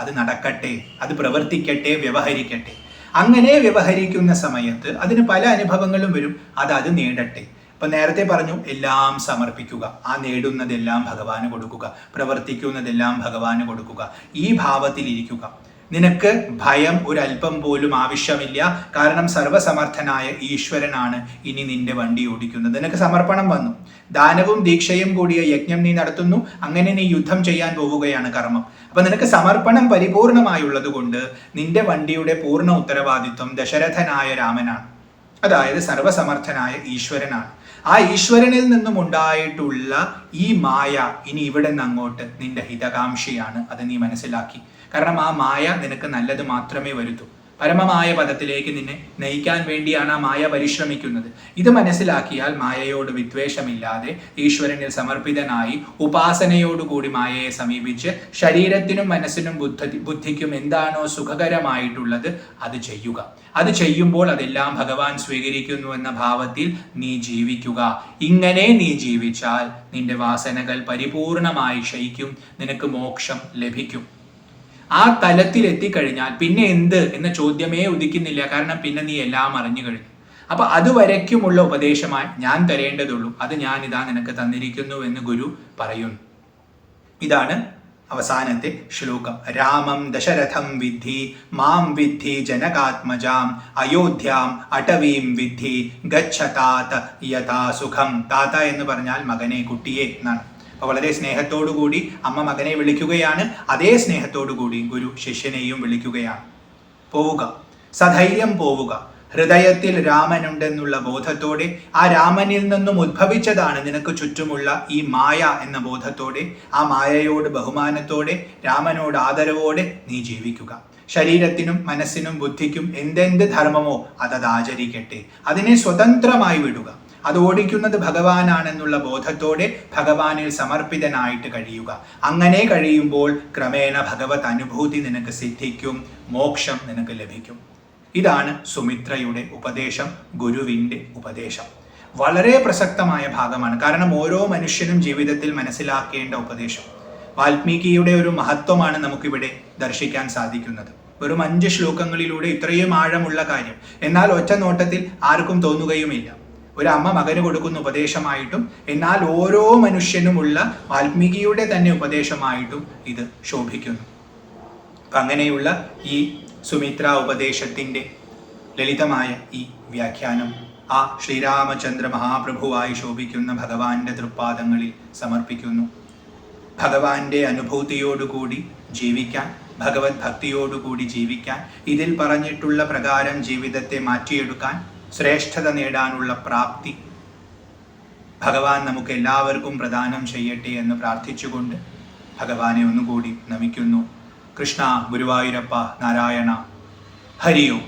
അത് നടക്കട്ടെ, അത് പ്രവർത്തിക്കട്ടെ, വ്യവഹരിക്കട്ടെ. അങ്ങനെ വ്യവഹരിക്കുന്ന സമയത്ത് അതിന് പല അനുഭവങ്ങളും വരും, അത് നേടട്ടെ. ഇപ്പൊ നേരത്തെ പറഞ്ഞു, എല്ലാം സമർപ്പിക്കുക, ആ നേടുന്നതെല്ലാം ഭഗവാന് കൊടുക്കുക, പ്രവർത്തിക്കുന്നതെല്ലാം ഭഗവാന് കൊടുക്കുക, ഈ ഭാവത്തിലിരിക്കുക. നിനക്ക് ഭയം ഒരല്പം പോലും ആവശ്യമില്ല. കാരണം സർവസമർത്ഥനായ ഈശ്വരനാണ് ഇനി നിന്റെ വണ്ടി ഓടിക്കുന്നത്. നിനക്ക് സമർപ്പണം വന്നു, ദാനവും ദീക്ഷയും കൂടിയ യജ്ഞം നീ നടത്തുന്നു, അങ്ങനെ നീ യുദ്ധം ചെയ്യാൻ പോവുകയാണ് കർമ്മം. അപ്പൊ നിനക്ക് സമർപ്പണം പരിപൂർണമായുള്ളത് കൊണ്ട് നിന്റെ വണ്ടിയുടെ പൂർണ്ണ ഉത്തരവാദിത്വം ദശരഥനായ രാമനാണ്, അതായത് സർവസമർത്ഥനായ ഈശ്വരനാണ്. ആ ഈശ്വരനിൽ നിന്നും ഉണ്ടായിട്ടുള്ള ഈ മായ ഇനി ഇവിടെ നിന്ന് അങ്ങോട്ട് നിന്റെ ഹിതകാംക്ഷിയാണ്, അത് നീ മനസ്സിലാക്കി. കാരണം ആ മായ നിനക്ക് നല്ലത് മാത്രമേ വരുത്തൂ. പരമമായ പദത്തിലേക്ക് നിന്നെ നയിക്കാൻ വേണ്ടിയാണ് ആ മായ പരിശ്രമിക്കുന്നത്. ഇത് മനസ്സിലാക്കിയാൽ മായയോട് വിദ്വേഷമില്ലാതെ ഈശ്വരനിൽ സമർപ്പിതനായി ഉപാസനയോടുകൂടി മായയെ സമീപിച്ച് ശരീരത്തിനും മനസ്സിനും ബുദ്ധിക്കും എന്താണോ സുഖകരമായിട്ടുള്ളത് അത് ചെയ്യുക. അത് ചെയ്യുമ്പോൾ അതെല്ലാം ഭഗവാൻ സ്വീകരിക്കുന്നു എന്ന ഭാവത്തിൽ നീ ജീവിക്കുക. ഇങ്ങനെ നീ ജീവിച്ചാൽ നിന്റെ വാസനകൾ പരിപൂർണമായി ക്ഷയിക്കും, നിനക്ക് മോക്ഷം ലഭിക്കും. ആ തലത്തിൽ എത്തിക്കഴിഞ്ഞാൽ പിന്നെ എന്ത് എന്ന ചോദ്യമേ ഉദിക്കുന്നില്ല. കാരണം പിന്നെ നീ എല്ലാം അറിഞ്ഞു കഴിഞ്ഞു. അപ്പൊ അതുവരയ്ക്കുമുള്ള ഉപദേശമായി ഞാൻ തരേണ്ടതുള്ളൂ, അത് ഞാൻ ഇതാ നിനക്ക് തന്നിരിക്കുന്നു എന്ന് ഗുരു പറയുന്നു. ഇതാണ് അവസാനത്തെ ശ്ലോകം. രാമം ദശരഥം വിദ്ധി മാം വിദ്ധി ജനകാത്മജാം അയോധ്യാം അടവീം വിദ്ധി ഗച്ഛതാത യഥാ സുഖം. താത എന്ന് പറഞ്ഞാൽ മകനെ, കുട്ടിയെ എന്നാണ്. അപ്പോൾ വളരെ സ്നേഹത്തോടുകൂടി അമ്മ മകനെ വിളിക്കുകയാണ്. അതേ സ്നേഹത്തോടുകൂടി ഗുരു ശിഷ്യനെയും വിളിക്കുകയാണ്. പോവുക, സധൈര്യം പോവുക. ഹൃദയത്തിൽ രാമനുണ്ടെന്നുള്ള ബോധത്തോടെ, ആ രാമനിൽ നിന്നും ഉദ്ഭവിച്ചതാണ് നിനക്ക് ചുറ്റുമുള്ള ഈ മായ എന്ന ബോധത്തോടെ, ആ മായയോട് ബഹുമാനത്തോടെ, രാമനോട് ആദരവോടെ നീ ജീവിക്കുക. ശരീരത്തിനും മനസ്സിനും ബുദ്ധിക്കും എന്തെന്ത് ധർമ്മമോ അതത് ആചരിക്കട്ടെ. അതിനെ സ്വതന്ത്രമായി വിടുക. അത് ഓടിക്കുന്നത് ഭഗവാനാണെന്നുള്ള ബോധത്തോടെ ഭഗവാനിൽ സമർപ്പിതനായിട്ട് കഴിയുക. അങ്ങനെ കഴിയുമ്പോൾ ക്രമേണ ഭഗവത് അനുഭൂതി നിനക്ക് സിദ്ധിക്കും, മോക്ഷം നിനക്ക് ലഭിക്കും. ഇതാണ് സുമിത്രയുടെ ഉപദേശം, ഗുരുവിൻ്റെ ഉപദേശം. വളരെ പ്രസക്തമായ ഭാഗമാണ്. കാരണം ഓരോ മനുഷ്യനും ജീവിതത്തിൽ മനസ്സിലാക്കേണ്ട ഉപദേശം. വാൽമീകിയുടെ ഒരു മഹത്വമാണ് നമുക്കിവിടെ ദർശിക്കാൻ സാധിക്കുന്നത്. വെറും 5 ശ്ലോകങ്ങളിലൂടെ ഇത്രയും ആഴമുള്ള കാര്യം എന്നാൽ ഒറ്റ നോട്ടത്തിൽ ആർക്കും തോന്നുകയുമില്ല. ഒരു അമ്മ മകന് കൊടുക്കുന്ന ഉപദേശമായിട്ടും എന്നാൽ ഓരോ മനുഷ്യനുമുള്ള വാൽമീകിയുടെ തന്നെ ഉപദേശമായിട്ടും ഇത് ശോഭിക്കുന്നു. അങ്ങനെയുള്ള ഈ സുമിത്ര ഉപദേശത്തിൻ്റെ ലളിതമായ ഈ വ്യാഖ്യാനം ആ ശ്രീരാമചന്ദ്ര മഹാപ്രഭുവായി ശോഭിക്കുന്ന ഭഗവാന്റെ തൃപ്പാദങ്ങളിൽ സമർപ്പിക്കുന്നു. ഭഗവാന്റെ അനുഭൂതിയോടുകൂടി ജീവിക്കാൻ, ഭഗവത് ഭക്തിയോടുകൂടി ജീവിക്കാൻ, ഇതിൽ പറഞ്ഞിട്ടുള്ള പ്രകാരം ജീവിതത്തെ മാറ്റിയെടുക്കാൻ, ശ്രേഷ്ഠത നേടാനുള്ള പ്രാപ്തി ഭഗവാൻ നമുക്ക് എല്ലാവർക്കും പ്രദാനം ചെയ്യട്ടെ എന്ന് പ്രാർത്ഥിച്ചുകൊണ്ട് ഭഗവാനെ ഒന്നുകൂടി നമിക്കുന്നു. കൃഷ്ണ, ഗുരുവായൂരപ്പ, നാരായണ, ഹരി ഓം.